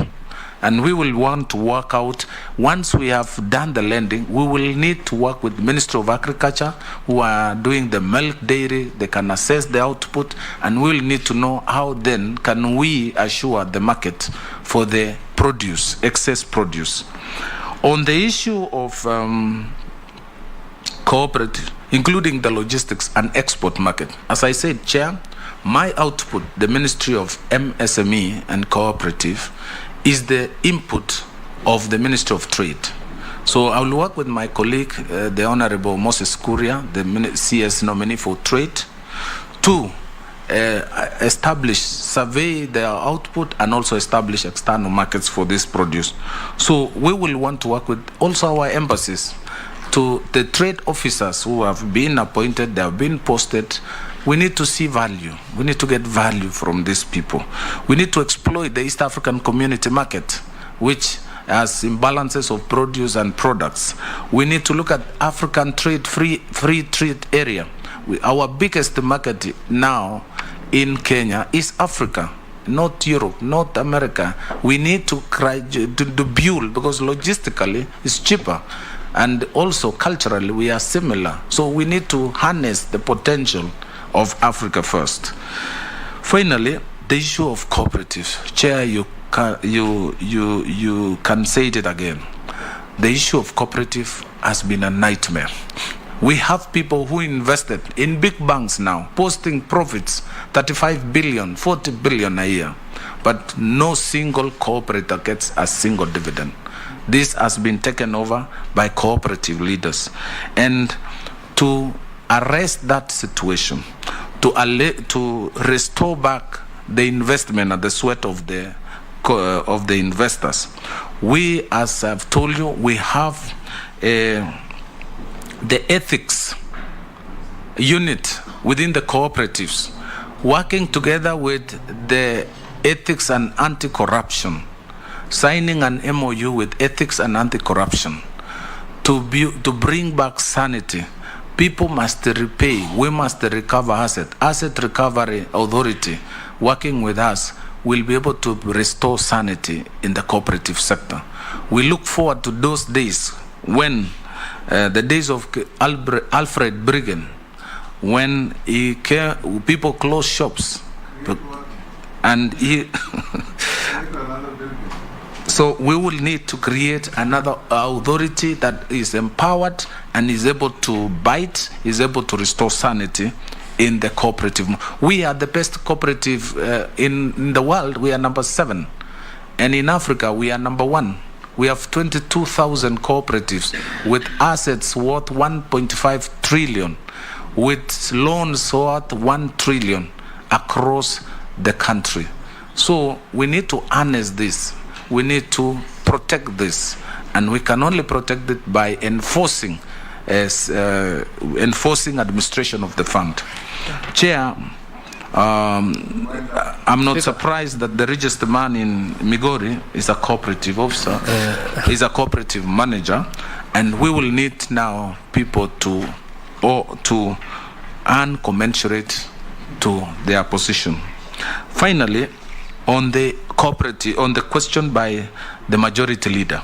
And we will want to work out, once we have done the lending, we will need to work with the Ministry of Agriculture who are doing the milk dairy. They can assess the output, and we will need to know how then can we assure the market for the produce, excess produce. On the issue of cooperative, including the logistics and export market, as I said, Chair, my output, the Ministry of MSME and Cooperative, is the input of the Ministry of Trade. So I will work with my colleague, the Honorable Moses Kuria, the CS nominee for Trade, to survey their output and also establish external markets for this produce. So we will want to work with also our embassies, to the trade officers who have been appointed, they have been posted. We need to see value. We need to get value from these people. We need to exploit the East African community market, which has imbalances of produce and products. We need to look at African free trade area. Our biggest market now in Kenya is Africa, not Europe, not America. We need to build, because logistically it's cheaper. And also culturally, we are similar. So we need to harness the potential of Africa first. Finally, the issue of cooperatives. Chair, you can say it again. The issue of cooperative has been a nightmare. We have people who invested in big banks now, posting profits, 35 billion, 40 billion a year, but no single cooperator gets a single dividend. This has been taken over by cooperative leaders. And to arrest that situation, to restore back the investment and the sweat of the investors, we, as I've told you, we have the ethics unit within the cooperatives working together with the ethics and anti-corruption, signing an MOU with ethics and anti-corruption to bring back sanity. People must repay, we must recover asset recovery authority working with us will be able to restore sanity in the cooperative sector. We look forward to those days when the days of Alfred Briggen, when people closed shops, and so we will need to create another authority that is empowered and is able to bite, is able to restore sanity in the cooperative. We are the best cooperative in the world. We are number 7, and in Africa we are number 1. We have 22,000 cooperatives with assets worth 1.5 trillion, with loans worth 1 trillion across the country. So we need to harness this. We need to protect this, and we can only protect it by enforcing administration of the fund. Chair, I'm not surprised that the richest man in Migori is a cooperative officer, is a cooperative manager, and we will need now people to earn commensurate to their position. Finally, on the cooperative, on the question by the majority leader,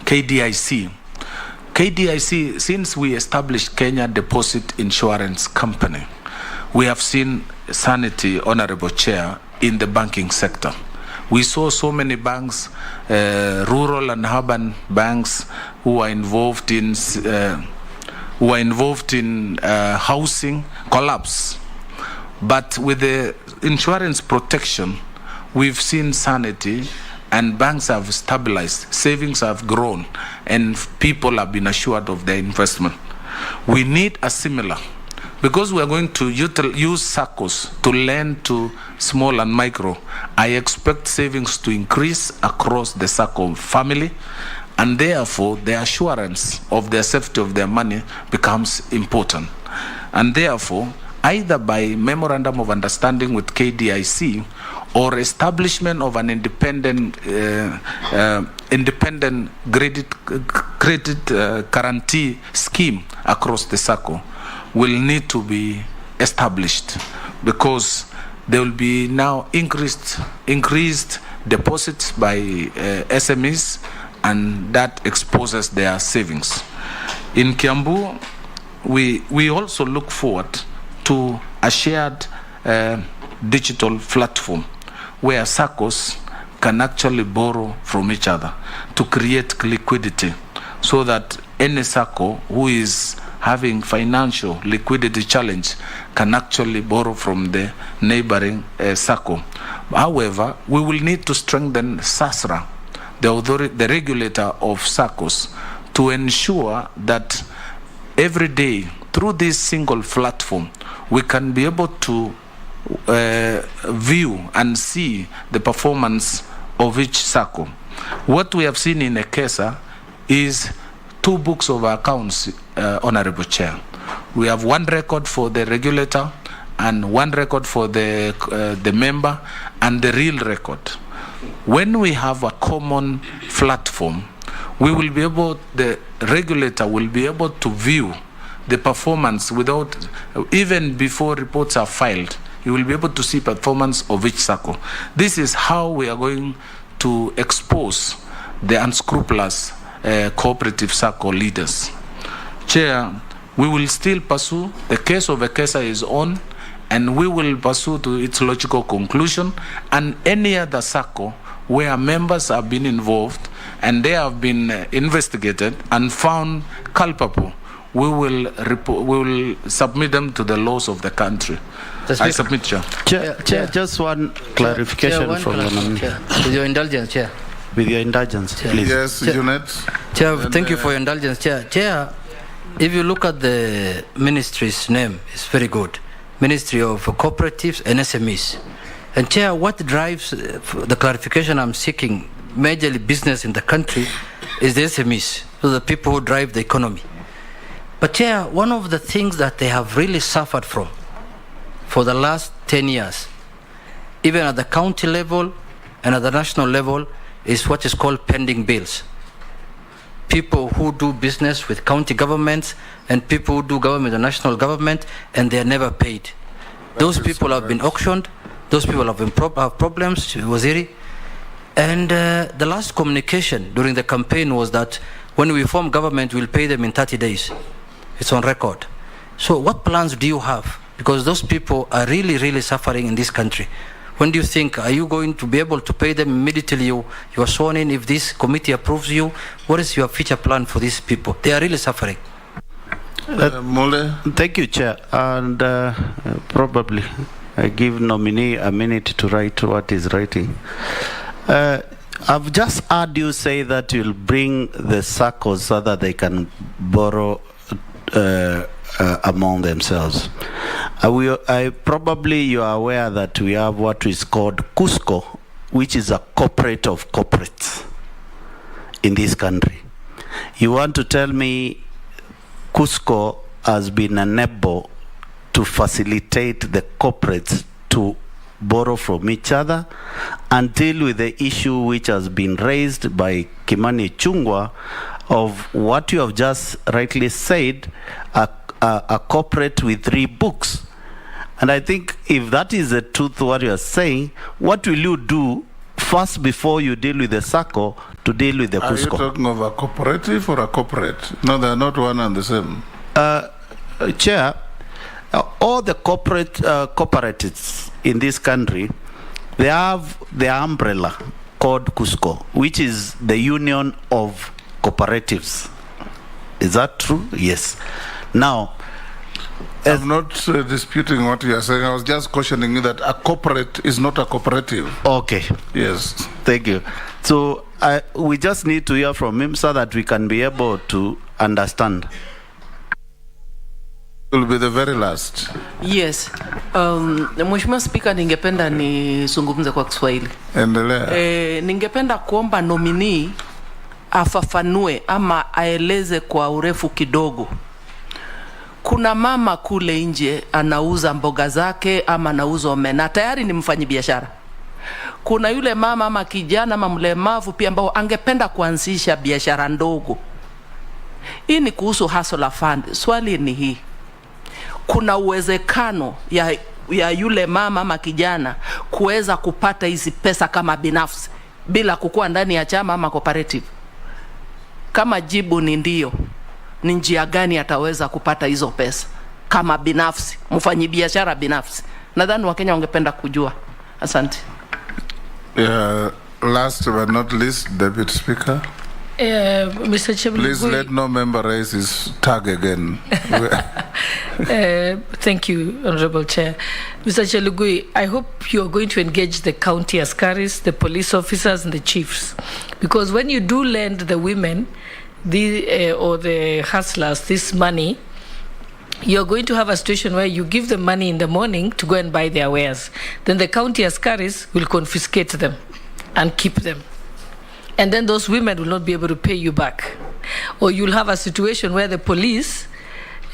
KDIC, since we established Kenya Deposit Insurance Company, we have seen sanity, Honorable Chair, in the banking sector. We saw so many banks, rural and urban banks, who are involved in housing collapse. But with the insurance protection, we've seen sanity, and banks have stabilized, savings have grown, and people have been assured of their investment. We need a similar, because we are going to use SACCOs to lend to small and micro. I expect savings to increase across the SACCO family, and therefore the assurance of the safety of their money becomes important. And therefore, either by memorandum of understanding with KDIC or establishment of an independent credit guarantee scheme across the SACCO will need to be established, because there will be now increased deposits by SMEs, and that exposes their savings. In Kiambu, we also look forward to a shared digital platform where SACCOs can actually borrow from each other to create liquidity, so that any SACCO who is having financial liquidity challenge can actually borrow from the neighboring SACCO. However, we will need to strengthen SASRA, the regulator of SACCOs, to ensure that every day through this single platform we can be able to view and see the performance of each SACCO. What we have seen in EKESA is 2 books of accounts, Honorable Chair. We have 1 record for the regulator and 1 record for the member, and the real record. When we have a common platform, we will be able, the regulator will be able to view the performance without, even before reports are filed, you will be able to see performance of each SACCO. This is how we are going to expose the unscrupulous cooperative circle leaders. Chair, we will still pursue. The case of Ekesa is on, and we will pursue to its logical conclusion, and any other circle where members have been involved and they have been investigated and found culpable, we will submit them to the laws of the country. I submit, Chair. Chair, just one clarification from the nominee. With your indulgence, Chair. With your indulgence, please. Yes, Unit. Chair, thank you for your indulgence, Chair. Chair, if you look at the ministry's name, it's very good. Ministry of Cooperatives and SMEs. And Chair, what drives the clarification I'm seeking, majorly business in the country, is the SMEs, so the people who drive the economy. But Chair, one of the things that they have really suffered from for the last 10 years, even at the county level and at the national level, is what is called pending bills. People who do business with county governments and people who do government and national government, and they are never paid. Those people have been auctioned. Those people have problems, Waziri. And the last communication during the campaign was that when we form government, we'll pay them in 30 days. It's on record. So what plans do you have? Because those people are really, really suffering in this country. When do you think, are you going to be able to pay them immediately you are sworn in if this committee approves you? What is your future plan for these people? They are really suffering. Thank you, Chair. And probably I give nominee a minute to write what he's writing. I've just heard you say that you'll bring the circles so that they can borrow among themselves. Probably you are aware that we have what is called Cusco, which is a corporate of corporates in this country. You want to tell me Cusco has been unable to facilitate the corporates to borrow from each other and deal with the issue which has been raised by Kimani Ichung'wah of what you have just rightly said, a corporate with 3 books. And I think if that is the truth what you are saying, what will you do first before you deal with the circle to deal with the Cusco? Are you talking of a cooperative or a corporate? No, they are not one and the same. Chair, all the cooperatives in this country, they have the umbrella called Cusco, which is the union of cooperatives. Is that true? Yes. Now, I'm not disputing what you are saying. I was just cautioning you that a corporate is not a cooperative. Okay. Yes. Thank you. So we just need to hear from him so that we can be able to understand. Will be the very last. Yes. Mheshimiwa Spika, ningependa nizungumze kwa Kiswahili. Endelea. Ningependa kuomba nominee afafanue ama aeleze kwa urefu kidogo. Kuna mama kule nje anauza mboga zake ama anauza omena, tayari ni mfanyabiashara. Kuna yule mama ama kijana ama mlemavu pia ambao angependa kuanzisha biashara ndogo. Hii ni kuhusu hustler fund. Swali ni hii: kuna uwezekano ya yule mama ama kijana kuweza kupata hizi pesa kama binafsi bila kukua ndani ya chama ama cooperative? Kama jibu ni ndio, ni njia gani ataweza kupata hizo pesa kama binafsi, mfanyabiashara binafsi? Nadhani Wakenya wangependa kujua. Asante. Last but not least, Deputy Speaker. Mr. Chairman, please let no member raise his tag again. Thank you, Honorable Chair. Mr. Chelugui, I hope you are going to engage the county askaris, the police officers, and the chiefs, because when you do lend the women or the hustlers this money, you're going to have a situation where you give them money in the morning to go and buy their wares. Then the county askaris will confiscate them and keep them. And then those women will not be able to pay you back. Or you'll have a situation where the police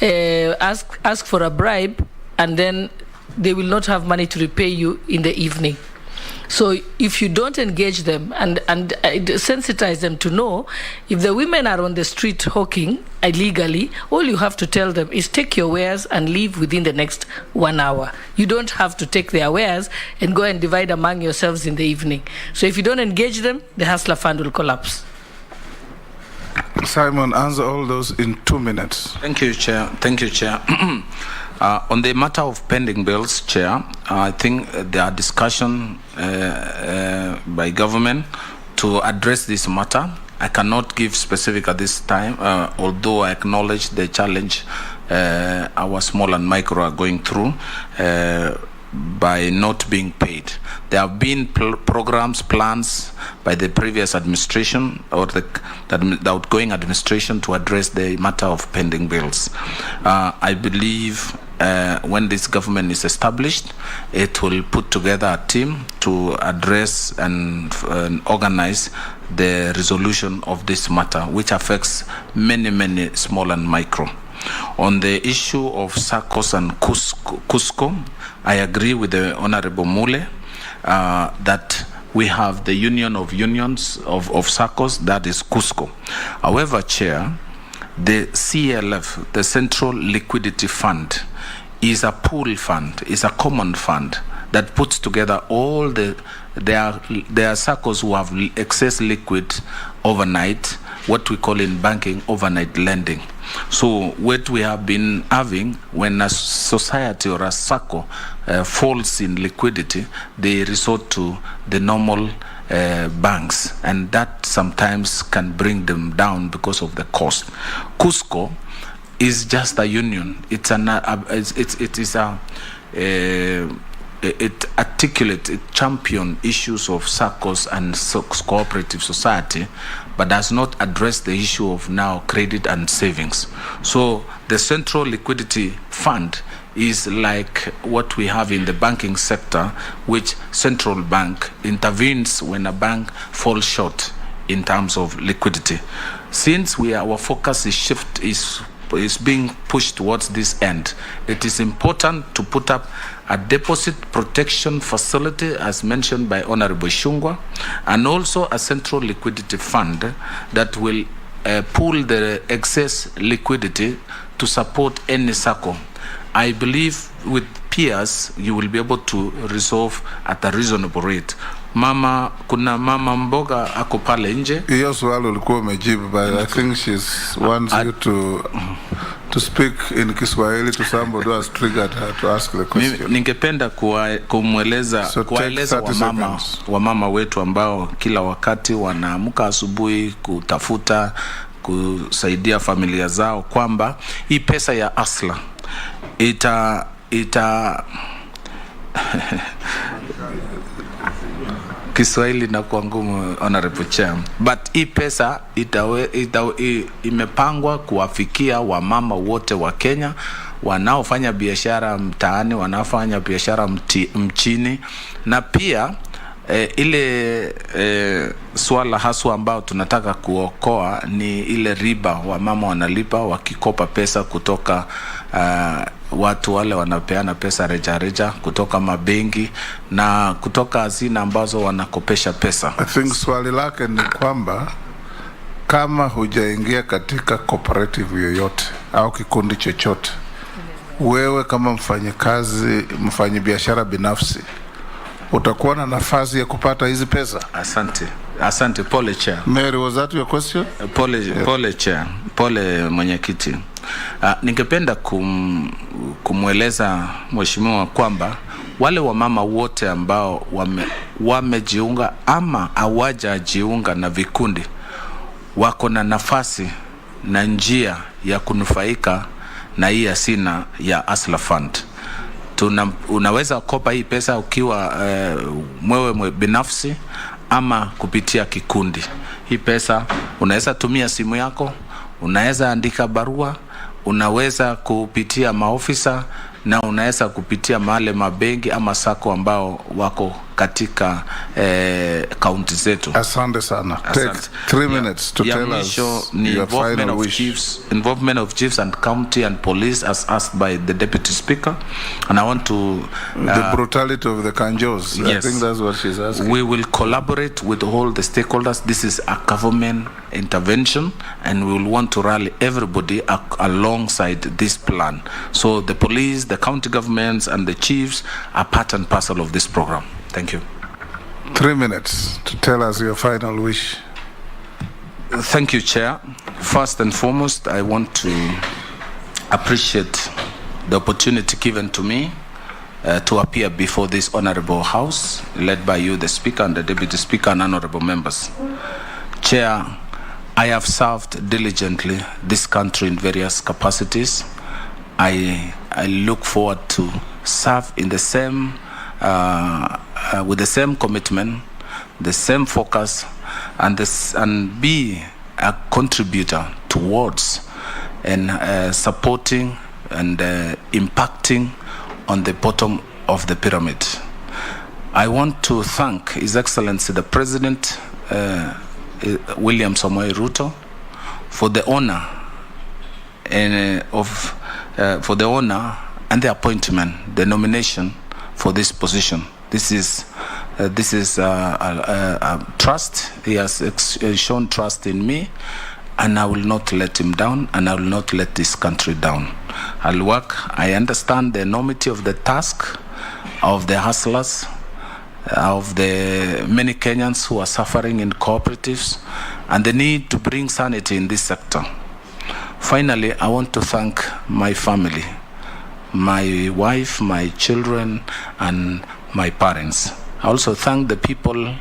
ask for a bribe, and then they will not have money to repay you in the evening. So if you don't engage them and sensitize them to know, if the women are on the street hawking illegally, all you have to tell them is take your wares and leave within the next 1 hour. You don't have to take their wares and go and divide among yourselves in the evening. So if you don't engage them, the hustler fund will collapse. Simon, answer all those in 2 minutes. Thank you, Chair. Thank you, Chair. On the matter of pending bills, Chair, I think there are discussion by government to address this matter. I cannot give specific at this time, although I acknowledge the challenge our small and micro are going through by not being paid. There have been programs, plans by the previous administration or the outgoing administration to address the matter of pending bills. I believe when this government is established, it will put together a team to address and organize the resolution of this matter, which affects many small and micro. On the issue of SACCOS and Cusco, I agree with the Honorable Mule that we have the Union of Unions of SACCOS, that is Cusco. However, Chair, the CLF, the Central Liquidity Fund, is a pool fund, is a common fund that puts together all there are SACCOS who have excess liquid overnight, what we call in banking overnight lending. So what we have been having, when a society or a SACCO falls in liquidity, they resort to the normal banks, and that sometimes can bring them down because of the cost. Cusco is just a union. It articulates, it champions issues of SACCOS and cooperative society, but does not address the issue of now credit and savings. So the Central Liquidity Fund is like what we have in the banking sector, which central bank intervenes when a bank falls short in terms of liquidity. Since our focus is being pushed towards this end, it is important to put up a deposit protection facility, as mentioned by Honorable Shungwa, and also a central liquidity fund that will pool the excess liquidity to support any SACCO. I believe with peers, you will be able to resolve at a reasonable rate. Kuna mama mboga ako pale nje. Hiyo swali ulikuwa umejibu, but I think she wants you to speak in Kiswahili to somebody who has triggered her to ask the question. Ningependa kuwaeleza wamama wetu ambao kila wakati wanaamka asubuhi kutafuta kusaidia familia zao kwamba hii pesa ya Asla ita Kiswahili na kwa ngumu, Honorable Chair, but hii pesa imepangwa kuwafikia wamama wote wa Kenya wanaofanya biashara mtaani, wanaofanya biashara mchini, na pia ile swala haswa ambao tunataka kuokoa ni ile riba wamama wanalipa wakikopa pesa kutoka watu wale wanapeana pesa reja kutoka mabengi na kutoka hazina ambazo wanakopesha pesa. I think swali lake ni kwamba kama hujaingia katika cooperative yoyote au kikundi chochote, wewe kama mfanyabiashara binafsi utakuwa na nafasi ya kupata hizi pesa? Asante, pole Chair. Mary, was that your question? Pole Chair, pole mwenyekiti. Ningependa kumweleza mheshimiwa kwamba wale wamama wote ambao wamejiunga ama hawajajiunga na vikundi wako na nafasi na njia ya kunufaika na hii hazina ya Asla Fund. Unaweza kopa hii pesa ukiwa mwewe binafsi ama kupitia kikundi. Hii pesa unaweza tumia simu yako, unaweza andika barua, unaweza kupitia maofisa, na unaweza kupitia mahali mabengi ama SACCO ambao wako katika kaunti zetu. Asante sana. Take 3 minutes to tell us your final wish. Involvement of chiefs and county and police as asked by the Deputy Speaker. And I want to... the brutality of the Kanjos. Yes. I think that's what she's asking. We will collaborate with all the stakeholders. This is a government intervention, and we will want to rally everybody alongside this plan. So the police, the county governments, and the chiefs are part and parcel of this program. Thank you. 3 minutes to tell us your final wish. Thank you, Chair. First and foremost, I want to appreciate the opportunity given to me to appear before this honorable House, led by you, the Speaker, and the Deputy Speaker, and honorable members. Chair, I have served diligently this country in various capacities. I look forward to serve in the same, with the same commitment, the same focus, and be a contributor towards and supporting and impacting on the bottom of the pyramid. I want to thank His Excellency the President William Samoei Ruto for the honor and the appointment, the nomination for this position. This is trust. He has shown trust in me, and I will not let him down, and I will not let this country down. I'll work. I understand the enormity of the task of the hustlers, of the many Kenyans who are suffering in cooperatives, and the need to bring sanity in this sector. Finally, I want to thank my family, my wife, my children, and my parents. I also thank the people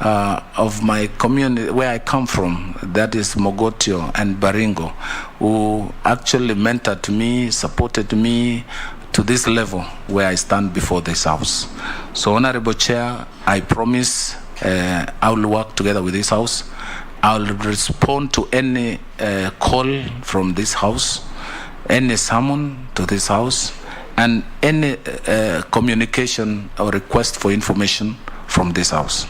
of my community where I come from, that is Mogotio and Baringo, who actually mentored me, supported me to this level where I stand before this House. So, Honorable Chair, I promise I will work together with this House. I will respond to any call from this House, any summon to this House, and any communication or request for information from this House.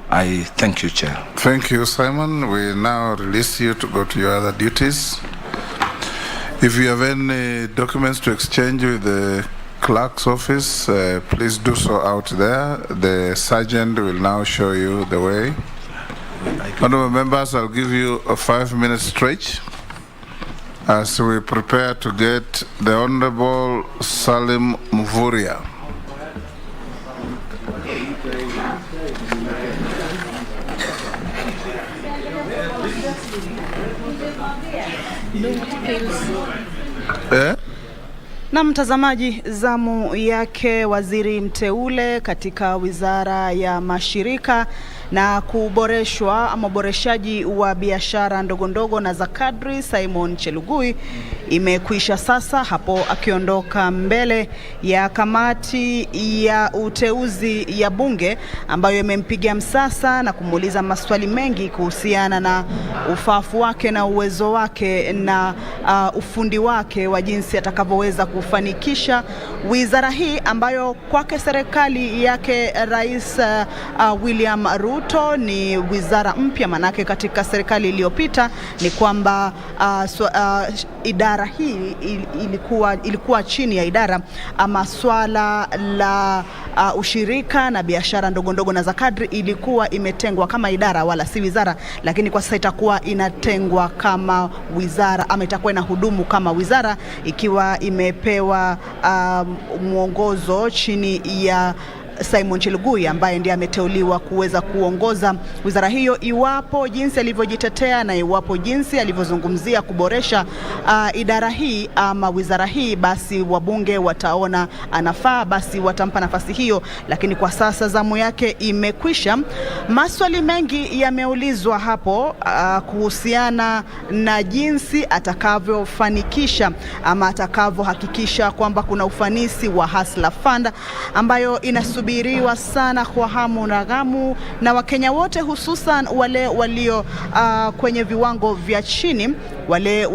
I thank you, Chair. Thank you, Simon. We now release you to go to your other duties. If you have any documents to exchange with the clerk's office, please do so out there. The sergeant will now show you the way. Honorable members, I'll give you a 5-minute stretch as we prepare to get the Honorable Salim Mvuria. Na mtazamaji, zamu yake waziri mteule katika wizara ya mashirika na kuboreshwa ama uboreshaji wa biashara ndogondogo na za kadri, Simon Chelugui, imekwisha sasa, hapo akiondoka mbele ya kamati ya uteuzi ya bunge ambayo imempigia msasa na kumuuliza maswali mengi kuhusiana na ufahafu wake na uwezo wake na ufundi wake wa jinsi atakavyoweza kufanikisha wizara hii ambayo kwake serikali yake Rais William Ruto ni wizara mpya. Manake katika serikali iliyopita ni kwamba idara hii ilikuwa chini ya idara ama swala la ushirika na biashara ndogondogo na za kadri ilikuwa imetengwa kama idara wala si wizara, lakini kwa sasa itakuwa inatengwa kama wizara ama itakuwa inahudumu kama wizara ikiwa imepewa mwongozo chini ya Simon Chelugui ambaye ndiye ameteuliwa kuweza kuongoza wizara hiyo, iwapo jinsi alivyojitetea na iwapo jinsi alivyozungumzia kuboresha idara hii ama wizara hii, basi wabunge wataona anafaa, basi watampa nafasi hiyo. Lakini kwa sasa zamu yake imekwisha. Maswali mengi yameulizwa hapo kuhusiana na jinsi atakavyofanikisha ama atakavyohakikisha kwamba kuna ufanisi wa Hustler Fund ambayo inasubiriwa sana kwa hamu na ghamu na Wakenya wote, hususan wale walio kwenye viwango vya chini, wale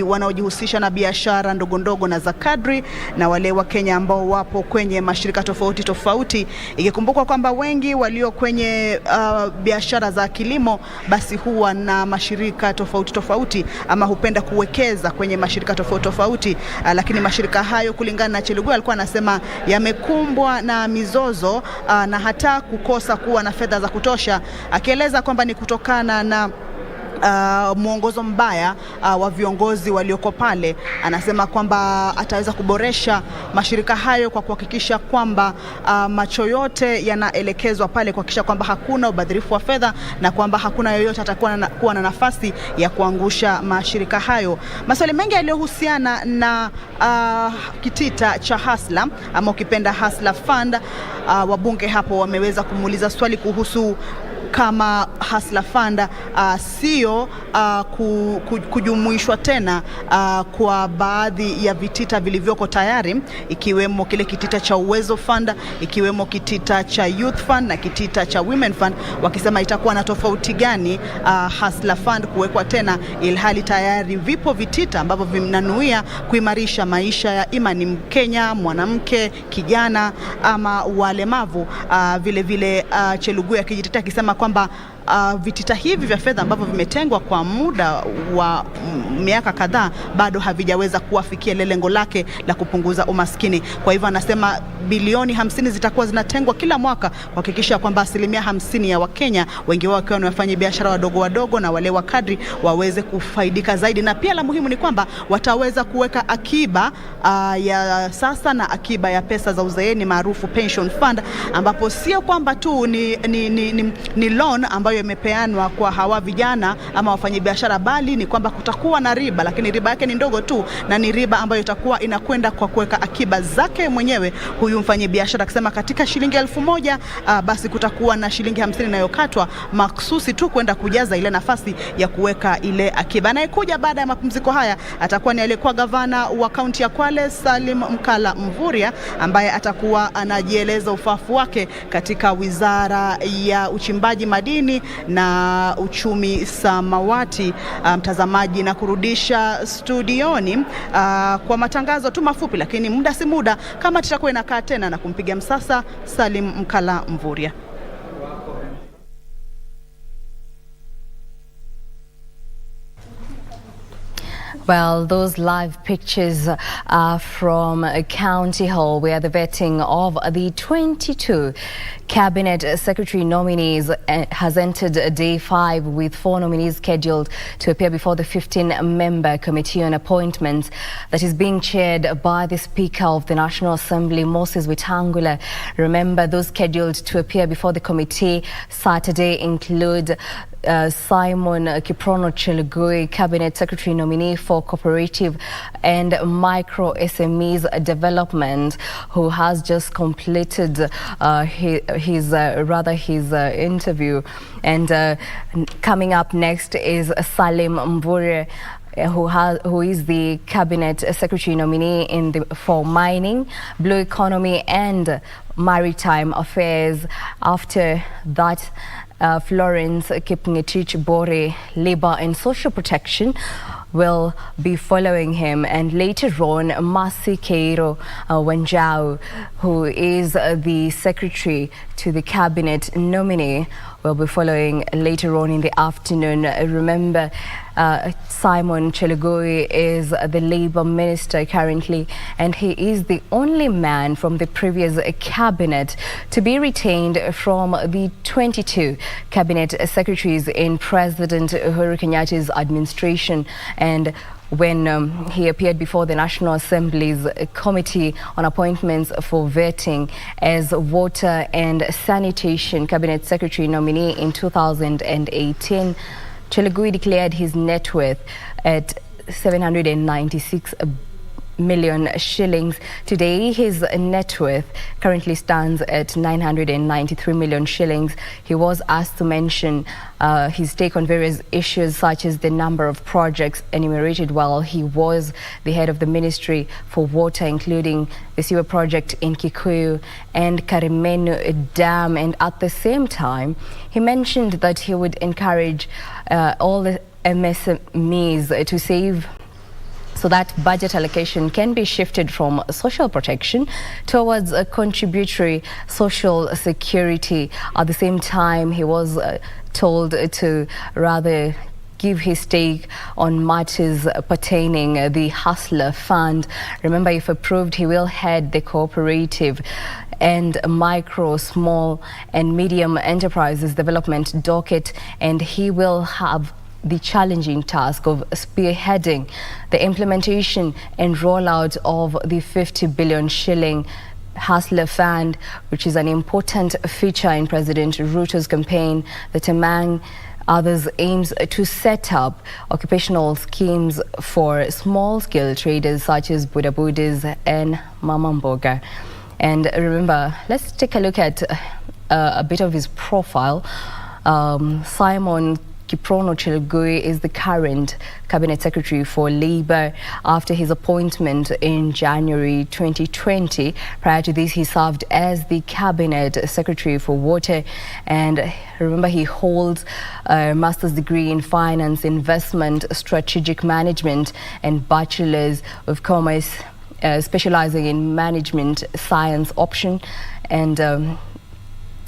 wanaojihusisha na biashara ndogondogo na za kadri, na wale Wakenya ambao wapo kwenye mashirika tofauti tofauti. Ikikumbukwa kwamba wengi walio kwenye biashara za kilimo basi huwa na mashirika tofauti tofauti ama hupenda kuwekeza kwenye mashirika tofauti tofauti, lakini mashirika hayo kulingana na Chelugui alikuwa anasema yamekumbwa na mizozo na hata kukosa kuwa na fedha za kutosha, akieleza kwamba ni kutokana na mwongozo mbaya wa viongozi walioko pale. Anasema kwamba ataweza kuboresha mashirika hayo kwa kuhakikisha kwamba macho yote yanaelekezwa pale kuhakikisha kwamba hakuna ubadhirifu wa fedha na kwamba hakuna yoyote atakuwa kuwa na nafasi ya kuangusha mashirika hayo. Maswali mengi yaliyohusiana na kitita cha Hustler ama ukipenda Hustler Fund, wabunge hapo wameweza kumuuliza swali kuhusu kama Hustler Fund sio kujumuishwa tena kwa baadhi ya vitita vilivyoko tayari, ikiwemo kile kitita cha Uwezo Fund, ikiwemo kitita cha Youth Fund na kitita cha Women Fund, wakisema itakuwa na tofauti gani Hustler Fund kuwekwa tena, ilhali tayari vipo vitita ambavyo vinanuia kuimarisha maisha ya imani Mkenya, mwanamke, kijana ama walemavu. Vile vile Chelugui akijitetea akisema kwamba vitita hivi vya fedha ambavyo vimetengwa kwa muda wa miaka kadhaa bado havijaweza kuwafikia lengo lake la kupunguza umaskini. Kwa hivyo anasema bilioni 50 zitakuwa zinatengwa kila mwaka kuhakikisha kwamba 50% ya Wakenya, wengi wao wakiwa ni wafanyabiashara wadogo na wale wa kadri, waweze kufaidika zaidi. Na pia la muhimu ni kwamba wataweza kuweka akiba ya sasa na akiba ya pesa za uzeeni maarufu pension fund, ambapo sio kwamba tu ni loan ambayo imepeanwa kwa hawa vijana ama wafanyabiashara, bali ni kwamba kutakuwa na riba, lakini riba yake ni ndogo tu, na ni riba ambayo itakuwa inakwenda kwa kuweka akiba zake mwenyewe huyu mfanyabiashara, akisema katika shilingi 1000 basi kutakuwa na shilingi 50 inayokatwa maksusi tu kwenda kujaza ile nafasi ya kuweka ile akiba. Anayekuja baada ya mapumziko haya atakuwa ni aliyekuwa gavana wa kaunti ya Kwale Salim Mkala Mvurya, ambaye atakuwa anajieleza ufafu wake katika wizara ya uchimbaji madini na uchumi samawati. Mtazamaji, na kurudisha studioni kwa matangazo tu mafupi, lakini muda si muda kama tutakuwa inakaa tena na kumpiga msasa Salim Mkala Mvurya. Well, those live pictures are from County Hall, where the vetting of the 22 Cabinet Secretary nominees has entered day 5, with 4 nominees scheduled to appear before the 15-member Committee on Appointments that is being chaired by the Speaker of the National Assembly, Moses Wetangula. Remember, those scheduled to appear before the committee Saturday include Simon Kiprono Chelugui, Cabinet Secretary nominee for Cooperative and Micro SMEs Development, who has just completed his interview. And coming up next is Salim Mvurya, who is the Cabinet Secretary nominee for Mining, Blue Economy and Maritime Affairs. After that, Florence Kipngetich Bore, Labour and Social Protection, will be following him, and later on Masi Keiro Wanjau, who is the secretary to the cabinet nominee, will be following later on in the afternoon. Remember, Simon Chelugui is the Labour Minister currently, and he is the only man from the previous cabinet to be retained from the 22 cabinet secretaries in President Uhuru Kenyatta's administration. And when he appeared before the National Assembly's Committee on Appointments for Vetting as Water and Sanitation Cabinet Secretary nominee in 2018, Chelugui declared his net worth at 796 million shillings. Today, his net worth currently stands at 993 million shillings. He was asked to mention his take on various issues, such as the number of projects enumerated while he was the head of the Ministry for Water, including the sewer project in Kikuyu and Karimenu Dam. And at the same time, he mentioned that he would encourage all the MSMEs to save, so that budget allocation can be shifted from social protection towards a contributory social security. At the same time, he was told to rather give his take on matters pertaining the Hustler Fund. Remember, if approved, he will head the Cooperative and Micro, Small and Medium Enterprises Development Docket, and he will have the challenging task of spearheading the implementation and rollout of the 50 billion shilling Hustler Fund, which is an important feature in President Ruto's campaign that, among others, aims to set up occupational schemes for small-scale traders such as bodabodas and mama mboga. And remember, let's take a look at a bit of his profile. Simon Kiprono Chelugui is the current Cabinet Secretary for Labour after his appointment in January 2020. Prior to this, he served as the Cabinet Secretary for Water. And remember, he holds a master's degree in Finance, Investment, Strategic Management, and Bachelor's of Commerce, specializing in Management Science option. And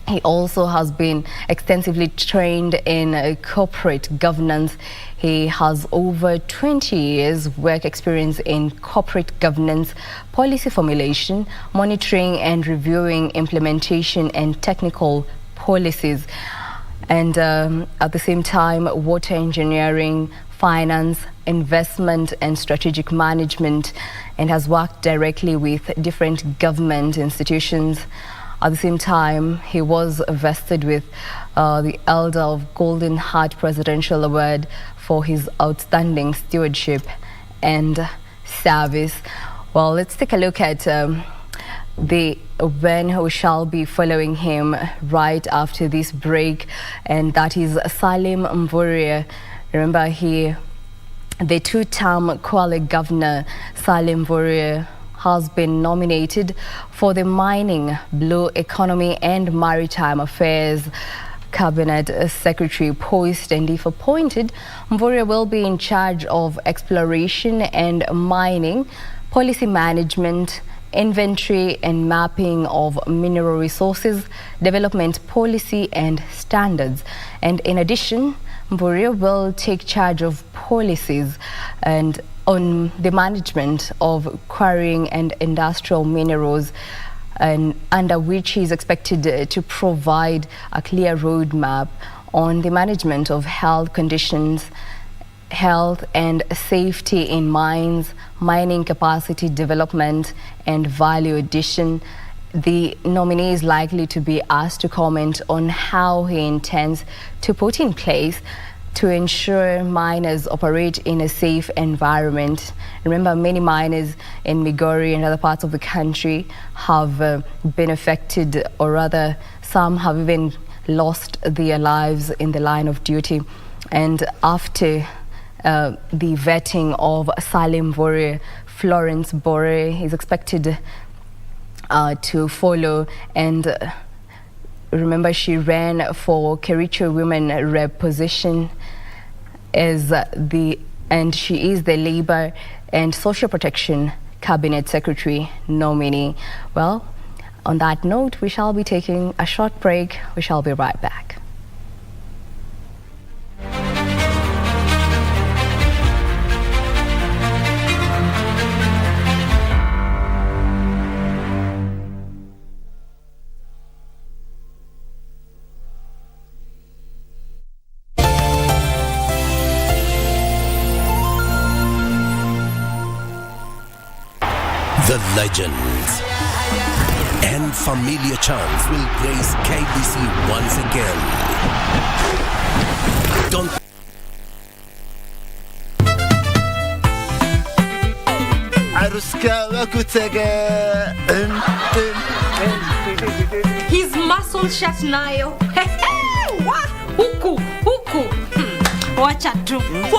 he also has been extensively trained in corporate governance. He has over 20 years work experience in corporate governance, policy formulation, monitoring and reviewing implementation and technical policies. And at the same time, water engineering, finance, investment and strategic management, and has worked directly with different government institutions. At the same time, he was vested with the Elder of Golden Heart Presidential Award for his outstanding stewardship and service. Well, let's take a look at when we shall be following him right after this break, and that is Salim Mvurya. Remember, the two-term Kwale governor, Salim Mvurya, has been nominated for the Mining, Blue Economy and Maritime Affairs Cabinet Secretary post, and if appointed, Mvurya will be in charge of exploration and mining, policy management, inventory and mapping of mineral resources, development policy and standards. And in addition, Mvurya will take charge of policies and on the management of quarrying and industrial minerals, and under which he is expected to provide a clear roadmap on the management of health conditions, health and safety in mines, mining capacity development and value addition. The nominee is likely to be asked to comment on how he intends to put in place to ensure miners operate in a safe environment. Remember, many miners in Migori and other parts of the country have been affected, or rather, some have even lost their lives in the line of duty. And after the vetting of Salim Mvurya, Florence Bore is expected to follow. And remember, she ran for Kericho Women Rep position and she is the Labour and Social Protection Cabinet Secretary nominee. Well, on that note, we shall be taking a short break. We shall be right back. The legends and familiar charms will grace KBC once again. Don't His muscle shirt nayo. Huku. Wacha tu. For